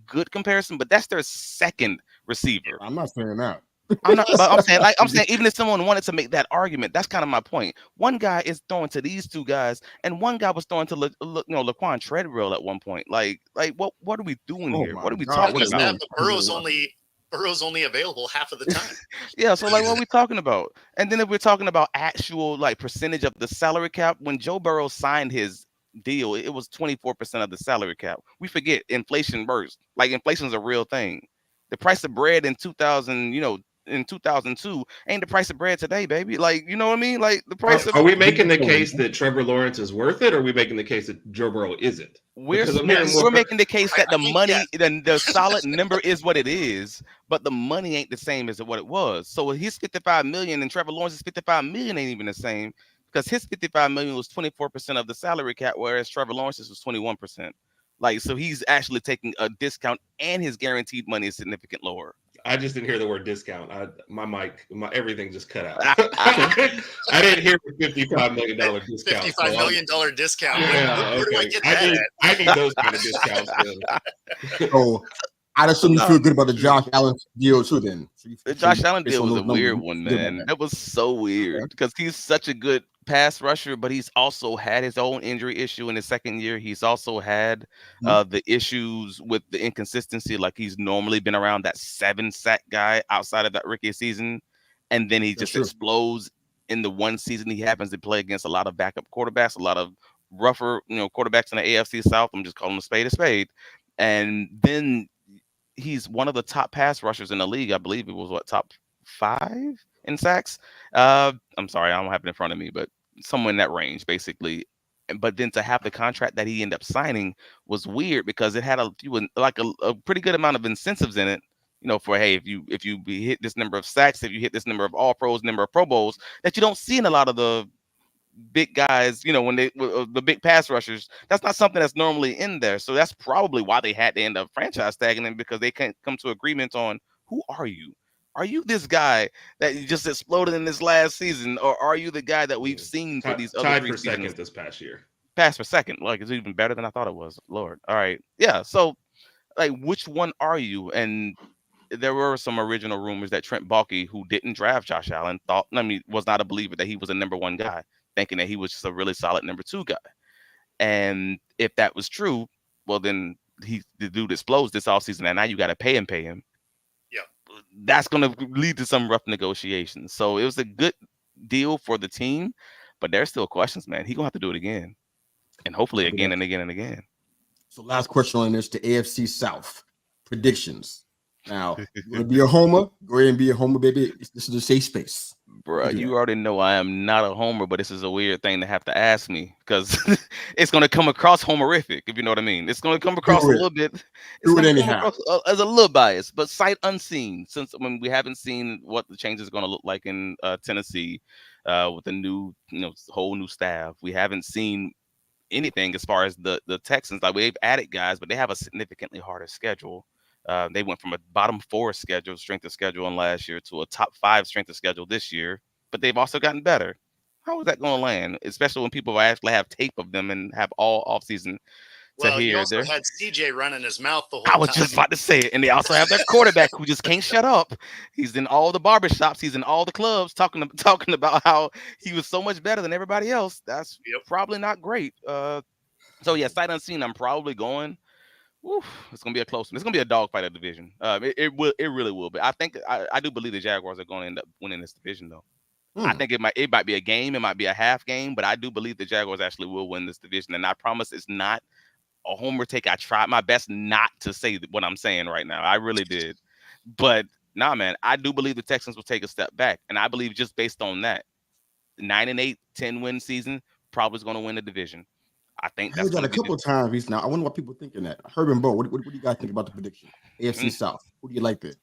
good comparison, but that's their second receiver. I'm not saying that. I'm saying even if someone wanted to make that argument, that's kind of my point. One guy is throwing to these two guys, and one guy was throwing to Laquan Treadwell at one point. Like what are we doing here? What are we talking about? Burrow's only available half of the time. Yeah, so like, what are we talking about? And then if we're talking about actual like percentage of the salary cap, when Joe Burrow signed his deal, it was 24% of the salary cap. We forget inflation burst. Like, inflation is a real thing. The price of bread in 2000, in 2002 ain't the price of bread today, baby. Like, you know what I mean? Like the price of. Are we making the case that Trevor Lawrence is worth it, or are we making the case that Joe Burrow isn't? We're making the case that the money, the solid number is what it is, but the money ain't the same as what it was. So his 55 million and Trevor Lawrence's 55 million ain't even the same, because his 55 million was 24% of the salary cap, whereas Trevor Lawrence's was 21%. Like, so he's actually taking a discount, and his guaranteed money is significant lower. I just didn't hear the word discount. My everything just cut out. I didn't hear the $55 million discount. $55 million discount. Yeah, Where do I get that? I need those kind of discounts. So I'd assume you feel good about the Josh Allen deal too. Then the Josh Allen deal was a weird one, man. That was so weird because he's such a good pass rusher, but he's also had his own injury issue in his second year. He's also had the issues with the inconsistency. Like, he's normally been around that 7-sack guy outside of that rookie season, and then he just explodes in the one season he happens to play against a lot of backup quarterbacks, a lot of rougher, quarterbacks in the AFC South. I'm just calling a spade, and then he's one of the top pass rushers in the league. I believe it was top 5 in sacks. I'm sorry, I don't have it in front of me, but somewhere in that range, basically. But then to have the contract that he ended up signing was weird, because it had a pretty good amount of incentives in it, for, hey, if you hit this number of sacks, if you hit this number of All Pros, number of Pro Bowls, that you don't see in a lot of the big guys, when the big pass rushers. That's not something that's normally in there. So that's probably why they had to end up franchise tagging him, because they can't come to agreement on, who are you? Are you this guy that just exploded in this last season, or are you the guy that we've seen for these other 3 seasons? Second this past year. Pass for second. Like, it's even better than I thought it was. Lord. All right. Yeah. So, like, which one are you? And there were some original rumors that Trent Baalke, who didn't draft Josh Allen, was not a believer that he was a number 1 guy, thinking that he was just a really solid number 2 guy. And if that was true, well, then the dude explodes this offseason, and now you got to pay him. That's going to lead to some rough negotiations. So it was a good deal for the team, but there's still questions, man. He's going to have to do it again, and hopefully again and again and again. So last question on this, the AFC South predictions. Now, you want to be a homer? Go ahead and be a homer, baby. This is a safe space. Bro, you already know I am not a homer, but this is a weird thing to have to ask me, because it's going to come across homerific, if you know what I mean. It's going to come across a little bit. Do it anyhow. As a little biased, but sight unseen, since we haven't seen what the change is going to look like in Tennessee with a new, whole new staff. We haven't seen anything as far as the Texans. Like, we've added guys, but they have a significantly harder schedule. They went from a bottom 4 strength of schedule in last year to a top 5 strength of schedule this year, but they've also gotten better. How is that going to land, especially when people actually have tape of them and have all offseason to hear? You also had CJ running his mouth the whole time. I was time. just about to say it. And they also have their quarterback who just can't shut up. He's in all the barbershops. He's in all the clubs talking about how he was so much better than everybody else. That's probably not great. So, yeah, sight unseen, I'm probably going. Oof, it's gonna be a close one. It's gonna be a dogfight of division. It really will be. I think I do believe the Jaguars are going to end up winning this division, though. I think it might be a game, it might be a half game, but I do believe the Jaguars actually will win this division. And I promise it's not a homer take. I tried my best not to say what I'm saying right now. I really did, but nah, man, I do believe the Texans will take a step back, and I believe just based on that, 9-8, 10-win season probably is going to win the division. I think that's got a couple of times, Reese. Now, I wonder what people are thinking that. Herb and Bo, what do you guys think about the prediction? AFC South. Who do you like there?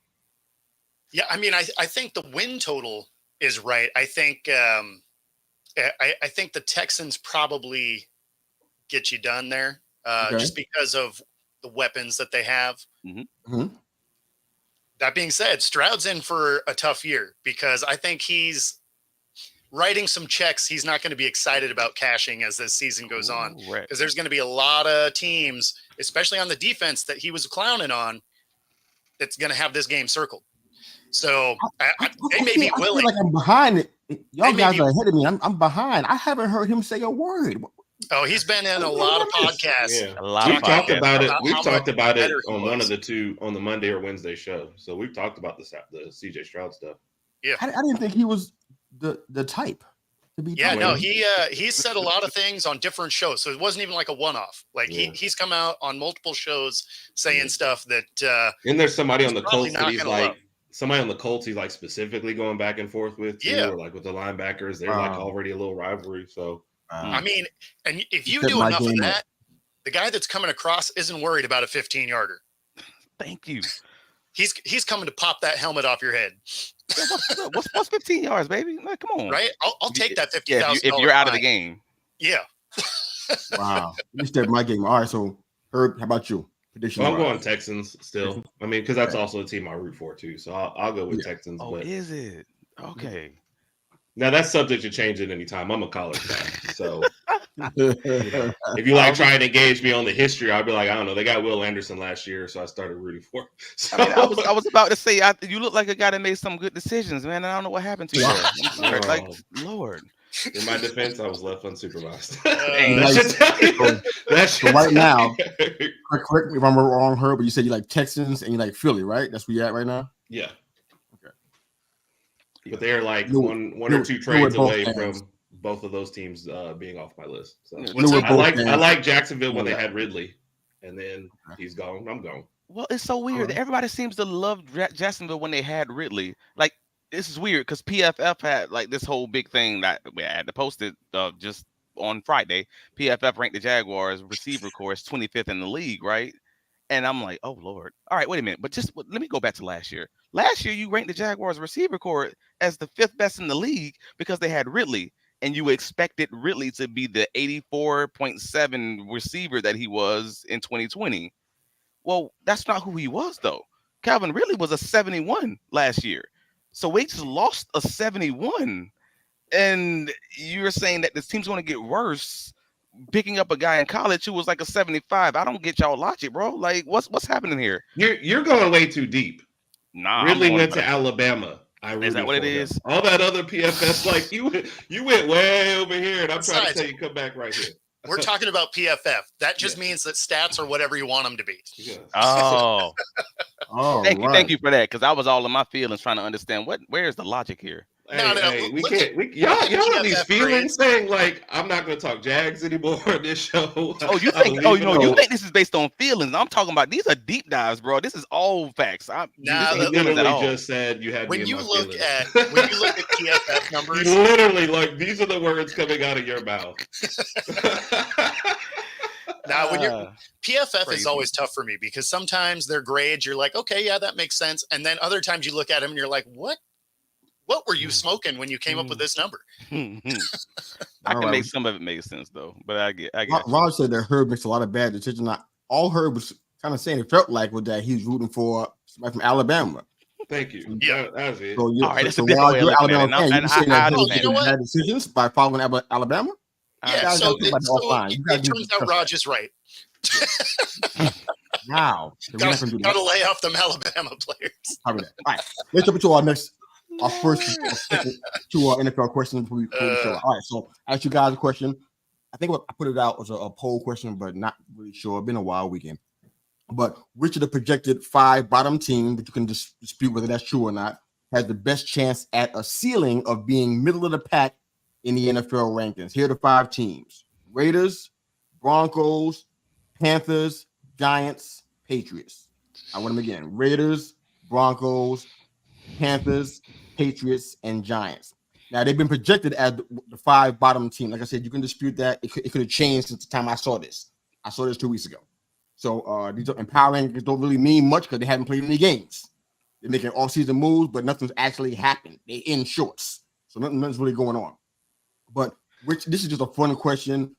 Yeah, I mean, I think the win total is right. I think I think the Texans probably get you done there just because of the weapons that they have. That being said, Stroud's in for a tough year, because I think he's writing some checks he's not going to be excited about cashing as this season goes on, because there's going to be a lot of teams, especially on the defense that he was clowning on, that's going to have this game circled. So they may be willing. I feel like I'm behind it. Y'all guys are ahead of me. I'm behind. I haven't heard him say a word. Oh, he's been in a lot of podcasts. Yeah. We've talked about it. We've talked about it on one of the two on the Monday or Wednesday show. So we've talked about the CJ Stroud stuff. Yeah, I didn't think he was the type to be. Yeah, no, he's said a lot of things on different shows, so it wasn't even like a one-off. Like he's come out on multiple shows saying stuff that. And there's somebody on the Colts that he's like, somebody on the Colts he's like specifically going back and forth with too, or like with the linebackers. They're like already a little rivalry. So I mean, and if you do enough of that, the guy that's coming across isn't worried about a 15-yarder. Thank you. He's coming to pop that helmet off your head. What's 15 yards, baby? Like, come on. Right? I'll take that $50,000 if you're out of the game. Yeah. Wow. Let me step my game. All right, so Herb, how about you? Prediction. I'm going Texans still. I mean, because that's also a team I root for too. So I'll go with Texans. Oh, is it? Okay. Now that's subject to change at any time. I'm a college guy, so if you like trying to engage me on the history, I'll be like, I don't know. They got Will Anderson last year, so I started rooting for him. So. I mean, I was about to say, you look like a guy that made some good decisions, man. And I don't know what happened to you. Like, Lord. In my defense, I was left unsupervised. So right now, correct me if I'm wrong, Herb, but you said you like Texans and you like Philly, right? That's where you're at right now? Yeah. Okay. But they're like one or two trades away from both of those teams being off my list. So I like Jacksonville when they had Ridley, and then he's gone. I'm gone. Well, it's so weird. Everybody seems to love Jacksonville when they had Ridley. Like, this is weird because PFF had like this whole big thing that we had to post it just on Friday. PFF ranked the Jaguars receiver course 25th in the league, right? And I'm like, oh Lord. All right, wait a minute. But just let me go back to last year. Last year, you ranked the Jaguars receiver court as the 5th best in the league because they had Ridley, and you expected Ridley to be the 84.7 receiver that he was in 2020. Well, that's not who he was though. Calvin Ridley was a 71 last year. So we just lost a 71, and you're saying that this team's going to get worse picking up a guy in college who was like a 75. I don't get y'all logic, bro. Like, what's happening here? You're going way too deep. Nah, Ridley went to Alabama. Is that what it is? All that other PFF, like you went way over here, and I'm trying to tell you, come back right here. We're talking about PFF. That just means that stats are whatever you want them to be. Yeah. Oh. Thank you for that, because I was all in my feelings trying to understand where's the logic here. Hey, we can't. Y'all have these feelings saying like I'm not going to talk Jags anymore on this show. Oh, you think? You think this is based on feelings? I'm talking about these are deep dives, bro. This is all facts. You literally just said you had. When you look at PFF numbers, you literally like these are the words coming out of your mouth. Now, when you're PFF is always tough for me because sometimes their grades you're like, okay, yeah, that makes sense, and then other times you look at them and you're like, what were you smoking when you came up with this number? I can make some of it make sense though, but I get. Raj said that Herb makes a lot of bad decisions. All Herb was kind of saying it felt like was that he's rooting for somebody from Alabama. Thank you. Yeah, that's it. So all right, that's a different way of looking at it. And I bad decisions by following Alabama. Yeah, so it turns out Raj is right. Wow. Gotta lay off them Alabama players. All right, let's jump into our first two NFL questions before we show. All right, so I asked you guys a question. I think I put it out as a poll question, but not really sure. It's been a wild weekend. But which of the projected 5 bottom teams, but you can dispute whether that's true or not, has the best chance at a ceiling of being middle of the pack in the NFL rankings? Here are the 5 teams: Raiders, Broncos, Panthers, Giants, Patriots. I want them again: Raiders, Broncos, Panthers, Patriots, and Giants. Now, they've been projected as the 5 bottom team. Like I said, you can dispute that. It could have changed since the time I saw this. I saw this 2 weeks ago. So these power rankings don't really mean much because they haven't played any games. They're making off-season moves, but nothing's actually happened. They're in shorts. So nothing's really going on. But this is just a fun question.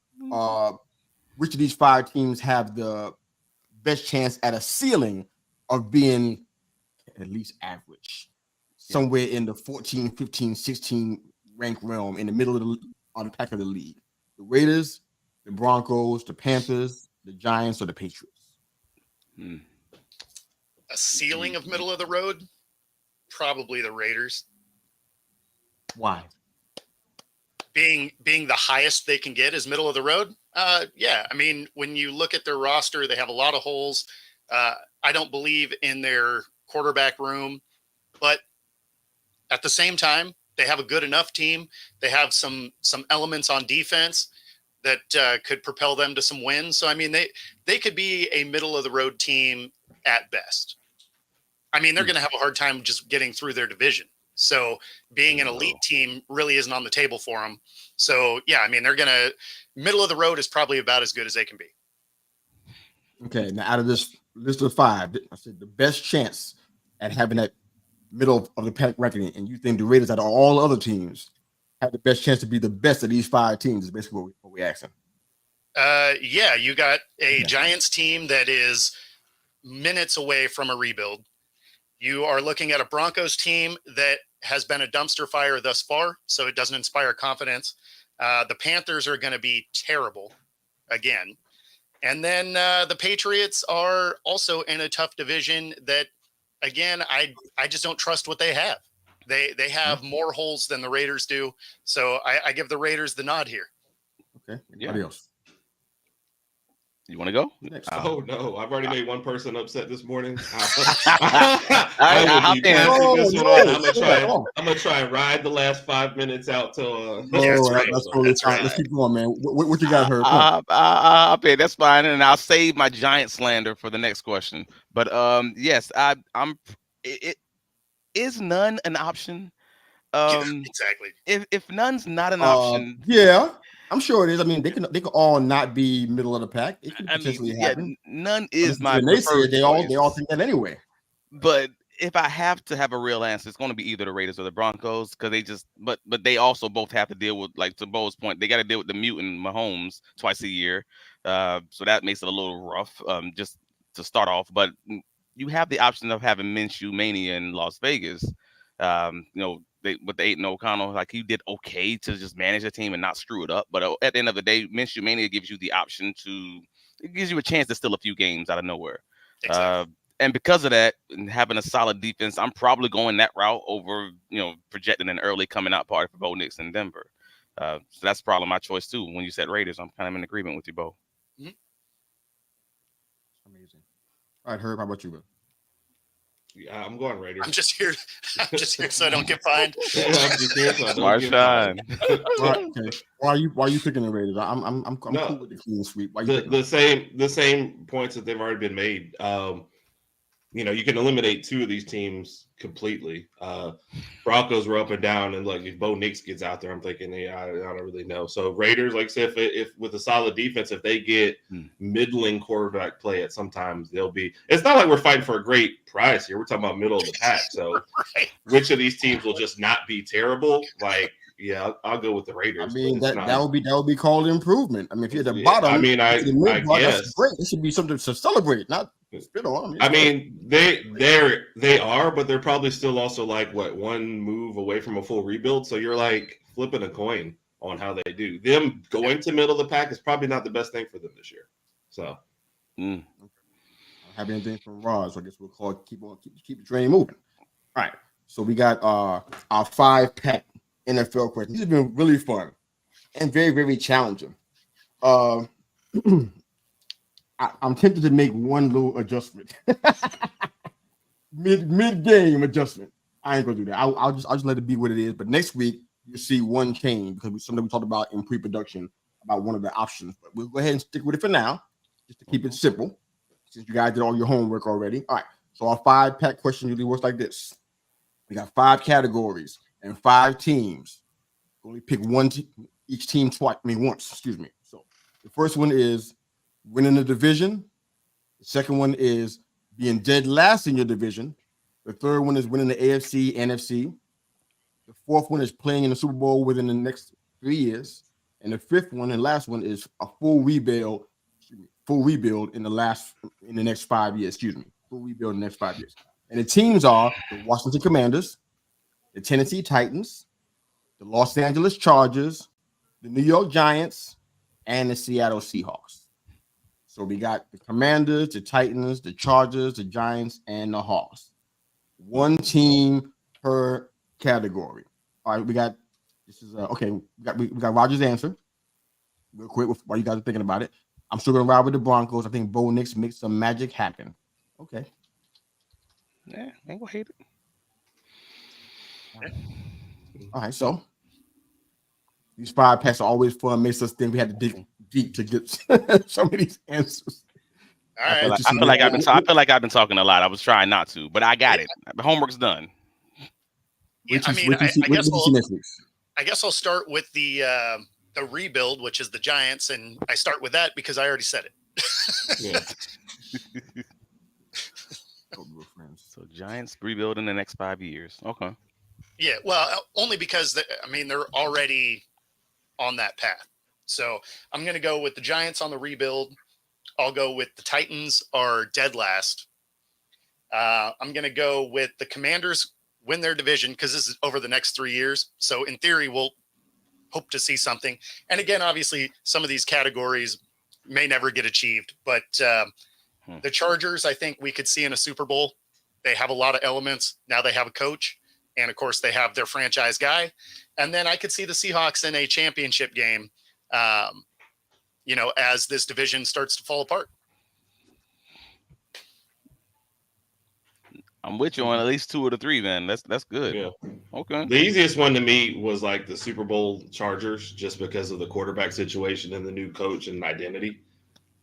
Which of these 5 teams have the best chance at a ceiling of being at least average? Somewhere in the 14, 15, 16 rank realm in the middle of the pack of the league. The Raiders, the Broncos, the Panthers, the Giants, or the Patriots. A ceiling of middle of the road? Probably the Raiders. Why? Being the highest they can get is middle of the road? Yeah. I mean, when you look at their roster, they have a lot of holes. I don't believe in their quarterback room, but at the same time, they have a good enough team. They have some elements on defense that could propel them to some wins. So, I mean, they could be a middle of the road team at best. I mean, they're going to have a hard time just getting through their division. So being an elite team really isn't on the table for them. So, yeah, I mean, they're going to – middle of the road is probably about as good as they can be. Okay, now out of this list of 5, I said the best chance at having that middle of the pack ranking, and you think the Raiders out of all other teams have the best chance to be the best of these 5 teams is basically what we're asking. Yeah, you got a Giants team that is minutes away from a rebuild. You are looking at a Broncos team that has been a dumpster fire thus far, so it doesn't inspire confidence. The Panthers are going to be terrible again. And then the Patriots are also in a tough division that, again, I just don't trust what they have. They have more holes than the Raiders do, so I give the Raiders the nod here. Okay, anybody else? You want to go? Oh no, I've already made one person upset this morning. I'm gonna try and ride the last 5 minutes out till. That's totally fine. Let's keep going, man. What you got, Herb? Okay, that's fine, and I'll save my Giant slander for the next question. But yes, it is none an option. Exactly. If none's not an option, yeah. I'm sure it is. I mean, they can all not be middle of the pack. It can potentially happen. None is my and they say they all think that anyway. But if I have to have a real answer, it's going to be either the Raiders or the Broncos because they just but they also both have to deal with, like to Bo's point, they got to deal with the mutant Mahomes twice a year. So that makes it a little rough just to start off. But you have the option of having Minshew Mania in Las Vegas. With the 8-0 O'Connell, like he did okay to just manage the team and not screw it up. But at the end of the day, Minshew Mania gives you the option it gives you a chance to steal a few games out of nowhere. Exactly. And because of that, and having a solid defense, I'm probably going that route over, projecting an early coming out party for Bo Nix in Denver. So that's probably my choice too. When you said Raiders, I'm kind of in agreement with you, Bo. Mm-hmm. Amazing. All right, Herb, how about you, bro? Yeah, I'm going Raiders. I'm just here so I don't get fined. I'm just here so I don't get fined. Okay. Why are you picking the Raiders? I'm cool with the clean sweep. Why you the same points that they've already been made. You can eliminate 2 of these teams completely. Broncos were up and down, and like if Bo Nix gets out there, I'm thinking, I don't really know. So Raiders, like I said, if with a solid defense, if they get middling quarterback play at sometimes, they'll be. It's not like we're fighting for a great prize here. We're talking about middle of the pack. So which of these teams will just not be terrible? Like, yeah, I'll go with the Raiders. I mean, that would be called improvement. I mean, if you're at the bottom, I guess that's great. It should be something to celebrate, not spit on. They are, but they're probably still also like one move away from a full rebuild. So you're like flipping a coin on how they do. Them going to middle of the pack is probably not the best thing for them this year. So, I don't have anything from Roz. So I guess we'll keep the train moving. All right. So we got our 5-pack NFL questions. These have been really fun and very, very challenging. I'm tempted to make one little adjustment, mid-game adjustment. I ain't gonna do that. I'll just let it be what it is. But next week you'll see one change because something we talked about in pre-production about one of the options. But we'll go ahead and stick with it for now, just to keep it simple. Since you guys did all your homework already. All right. So our 5-pack question usually works like this: we got 5 categories and 5 teams. Only pick each team once. Excuse me. So the first one is winning the division. The second one is being dead last in your division. The third one is winning the AFC, NFC. The fourth one is playing in the Super Bowl within the next 3 years. And the fifth one and last one is a full rebuild in the next 5 years. Full rebuild in the next 5 years. And the teams are the Washington Commanders, the Tennessee Titans, the Los Angeles Chargers, the New York Giants, and the Seattle Seahawks. So we got the Commanders, the Titans, the Chargers, the Giants, and the Hawks. One team per category. All right, we got Roger's answer. Real quick, while you guys are thinking about it, I'm still gonna ride with the Broncos. I think Bo Nix makes some magic happen. Okay. Yeah, I ain't gonna hate it. All right, so these 5 packs are always fun. Makes us think we had to dig deep to get some of these answers. All right. I feel like I've been talking a lot. I was trying not to, but I got it. The homework's done. Yeah, I mean, I guess I'll start with the rebuild, which is the Giants, and I start with that because I already said it. Yeah. So Giants rebuild in the next 5 years. Okay. Yeah, well, only because they're already on that path. So I'm going to go with the Giants on the rebuild. I'll go with the Titans are dead last. I'm going to go with the Commanders win their division because this is over the next 3 years. So in theory, we'll hope to see something. And again, obviously, some of these categories may never get achieved. But the Chargers, I think we could see in a Super Bowl. They have a lot of elements. Now they have a coach. And, of course, they have their franchise guy. And then I could see the Seahawks in a championship game, as this division starts to fall apart. I'm with you on at least 2 of the 3, man. That's good. Yeah. Okay. The easiest one to me was like the Super Bowl Chargers, just because of the quarterback situation and the new coach and identity.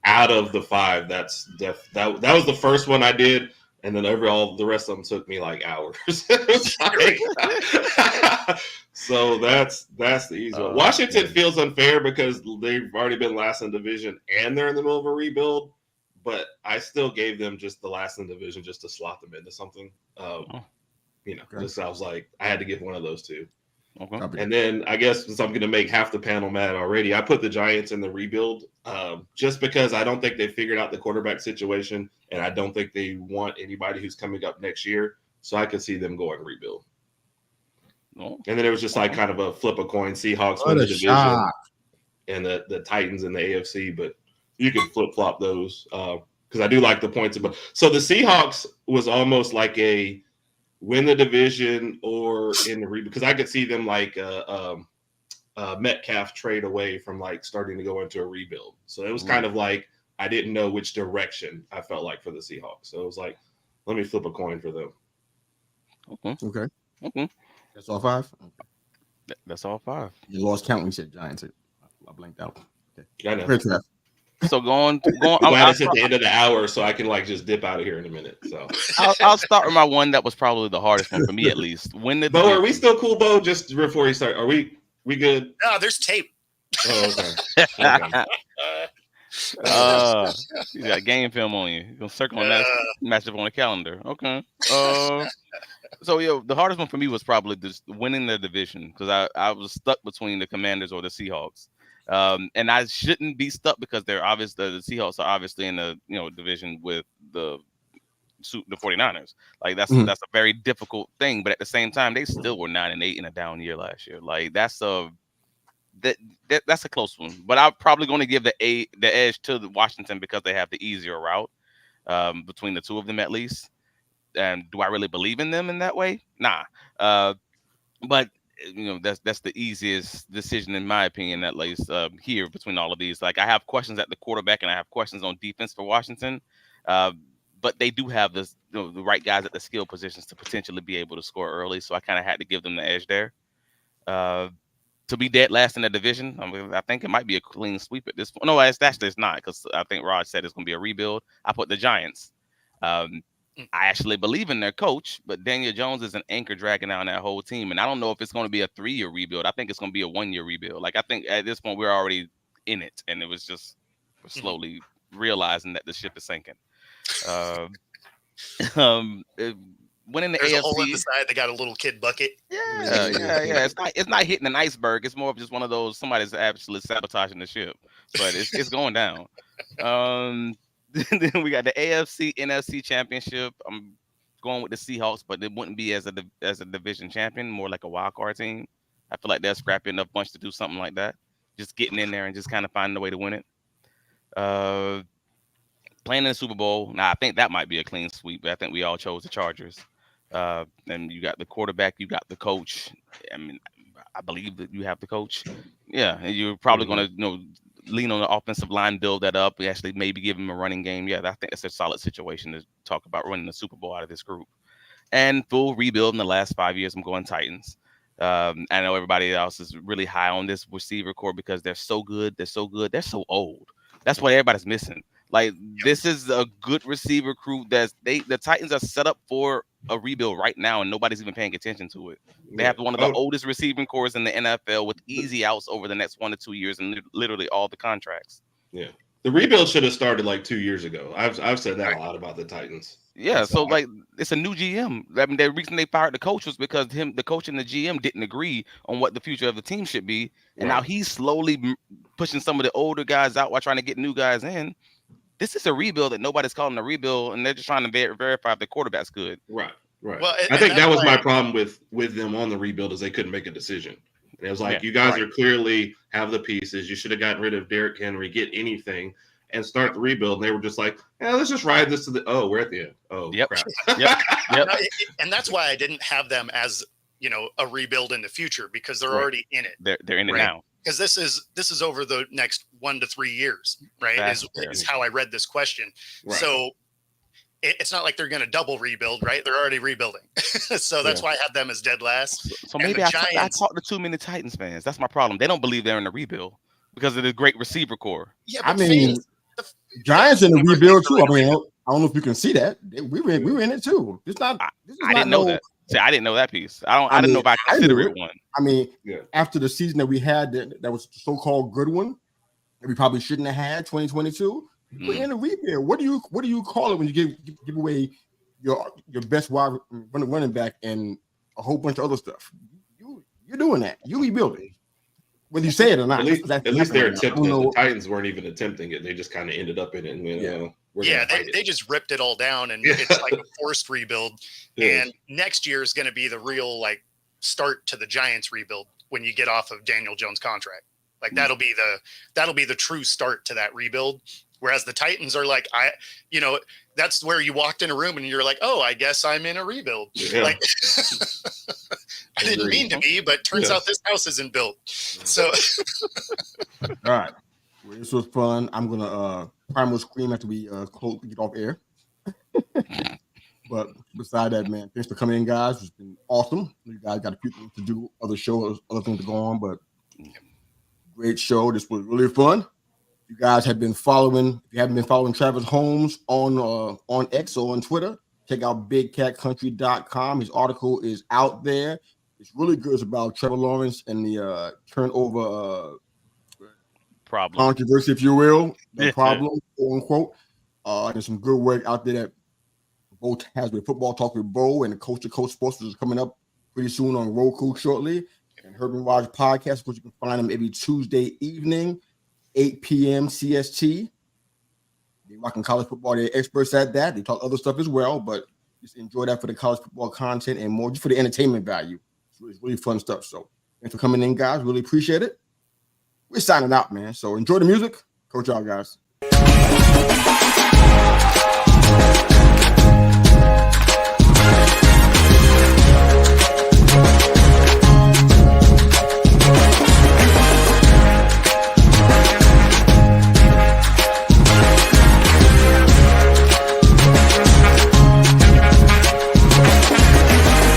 Out of the 5, that was the first one I did. And then the rest of them took me like hours. So that's the easy one. Washington feels unfair because they've already been last in division and they're in the middle of a rebuild. But I still gave them just the last in division just to slot them into something. Just I was like, I had to give one of those 2. Okay. And then I guess since I'm going to make half the panel mad already, I put the Giants in the rebuild just because I don't think they figured out the quarterback situation, and I don't think they want anybody who's coming up next year. So I could see them going rebuild. Oh. And then it was just like kind of a flip a coin. Seahawks win the division, and the Titans in the AFC, but you can flip flop those because I do like the points. So the Seahawks was almost like a win the division or in the rebuild, because I could see them like Metcalf trade away from like starting to go into a rebuild. So it was kind of like I didn't know which direction I felt like for the Seahawks. So it was like, let me flip a coin for them. Okay. That's all 5? That's all 5. You lost count when you said Giants. I blanked out. Okay. I know. So going. I'm glad it's at the end of the hour, so I can like just dip out of here in a minute. So I'll start with my one that was probably the hardest one for me, at least. Bo, are we still cool, Bo? Just before you start, are we good? No, there's tape. Oh, okay. You got game film on you. You're gonna circle on that matchup on the calendar. Okay. So the hardest one for me was probably just winning the division, because I was stuck between the Commanders or the Seahawks. And I shouldn't be stuck because the Seahawks are obviously in the division with the 49ers. Like that's a very difficult thing, but at the same time they still were 9-8 in a down year last year. Like that's a close one, but I'm probably going to give the edge to the Washington because they have the easier route between the 2 of them at least. And do I really believe in them in that way? Nah. But that's the easiest decision in my opinion, at least here between all of these. Like I have questions at the quarterback and I have questions on defense for Washington, but they do have the right guys at the skill positions to potentially be able to score early. So I kind of had to give them the edge there. To be dead last in the division, I think it might be a clean sweep at this point. No, it's not, because I think Rod said it's going to be a rebuild. I put the Giants. I actually believe in their coach, but Daniel Jones is an anchor dragging down that whole team. And I don't know if it's going to be a 3-year rebuild. I think it's going to be a 1-year rebuild. Like, I think at this point we're already in it. And it was just slowly realizing that the ship is sinking. Winning the There's AFC. A hole in the side. They got a little kid bucket. Yeah. It's not hitting an iceberg. It's more of just one of those, somebody's actually sabotaging the ship. But it's going down. Then we got the AFC NFC championship. I'm going with the Seahawks, but it wouldn't be as a division champion, more like a wild card team. I feel like they're scrappy enough bunch to do something like that. Just getting in there and just kind of finding a way to win it. Playing in the Super Bowl. Now I think that might be a clean sweep, but I think we all chose the Chargers. And you got the quarterback, you got the coach. I mean, I believe that you have the coach. Yeah, and you're probably going to lean on the offensive line, build that up. We actually maybe give him a running game. Yeah, I think that's a solid situation to talk about running the Super Bowl out of this group. And full rebuild in the last 5 years, I'm going Titans. I know everybody else is really high on this receiver core because they're so good. They're so old. That's what everybody's missing. Like this is a good receiver crew. The Titans are set up for a rebuild right now, and nobody's even paying attention to it. They have one of the oldest receiving cores in the NFL with easy outs over the next 1 to 2 years, and literally all the contracts. Yeah, the rebuild should have started like 2 years ago. I've said that a lot about the Titans. Yeah, so like it's a new GM. I mean, the reason they fired the coach was because the coach and the GM didn't agree on what the future of the team should be, and now he's slowly pushing some of the older guys out while trying to get new guys in. This is a rebuild that nobody's calling a rebuild, and they're just trying to verify if the quarterback's good. Right. Well, I think that was my problem with them on the rebuild is they couldn't make a decision. And it was like, you guys are clearly have the pieces. You should have gotten rid of Derrick Henry, get anything, and start the rebuild. And they were just like, let's just ride this to the. Oh, we're at the end. Oh, crap. Yep. And that's why I didn't have them as a rebuild in the future because they're already in it. They're in it now. Because this is over the next 1 to 3 years, right? Is how I read this question. Right. So it's not like they're going to double rebuild, right? They're already rebuilding. So that's why I have them as dead last. So maybe I talk to too many Titans fans. That's my problem. They don't believe they're in the rebuild because of the great receiver core. Yeah, I mean, Giants in the rebuild too. I mean, I don't know if you can see that. We were in it too. I didn't know that. See, I didn't know that piece. I didn't know if I consider it one. I mean, after the season that we had, that was the so-called good one, that we probably shouldn't have had, 2022. We're in a rebuild. What do you call it when you give away your best wide running back and a whole bunch of other stuff? You're doing that. You rebuilding. Whether you say it or not. At least they're attempting it. The Titans weren't even attempting it. They just kind of ended up in it. And, they just ripped it all down, and it's like a forced rebuild. And next year is going to be the real start to the Giants rebuild when you get off of Daniel Jones' contract. Like that'll be the true start to that rebuild. Whereas the Titans are like, that's where you walked in a room and you're like, oh, I guess I'm in a rebuild. Yeah. Like, I didn't mean to be, but turns out this house isn't built. So, all right, well, this was fun. I'm gonna primal scream after we get off air. But beside that, man, thanks for coming in, guys. It's been awesome. You guys got a few things to do, other shows, other things to go on, but great show. This was really fun. You guys have been following. If you haven't been following Travis Holmes on X or on Twitter, check out BigCatCountry.com. His article is out there. It's really good. It's about Trevor Lawrence and the turnover problem controversy, if you will, the problem, quote unquote. There's some good work out there that Bo has with Football Talk with Bo and the Coach to Coach Sports, which is coming up pretty soon on Roku shortly. And Herman Rogers Podcast, which you can find them every Tuesday evening, 8 p.m. CST. They're rocking college football. They're experts at that. They talk other stuff as well, but just enjoy that for the college football content and more just for the entertainment value. It's really fun stuff. So thanks for coming in, guys. Really appreciate it. We're signing out, man. So enjoy the music. Coach out, guys.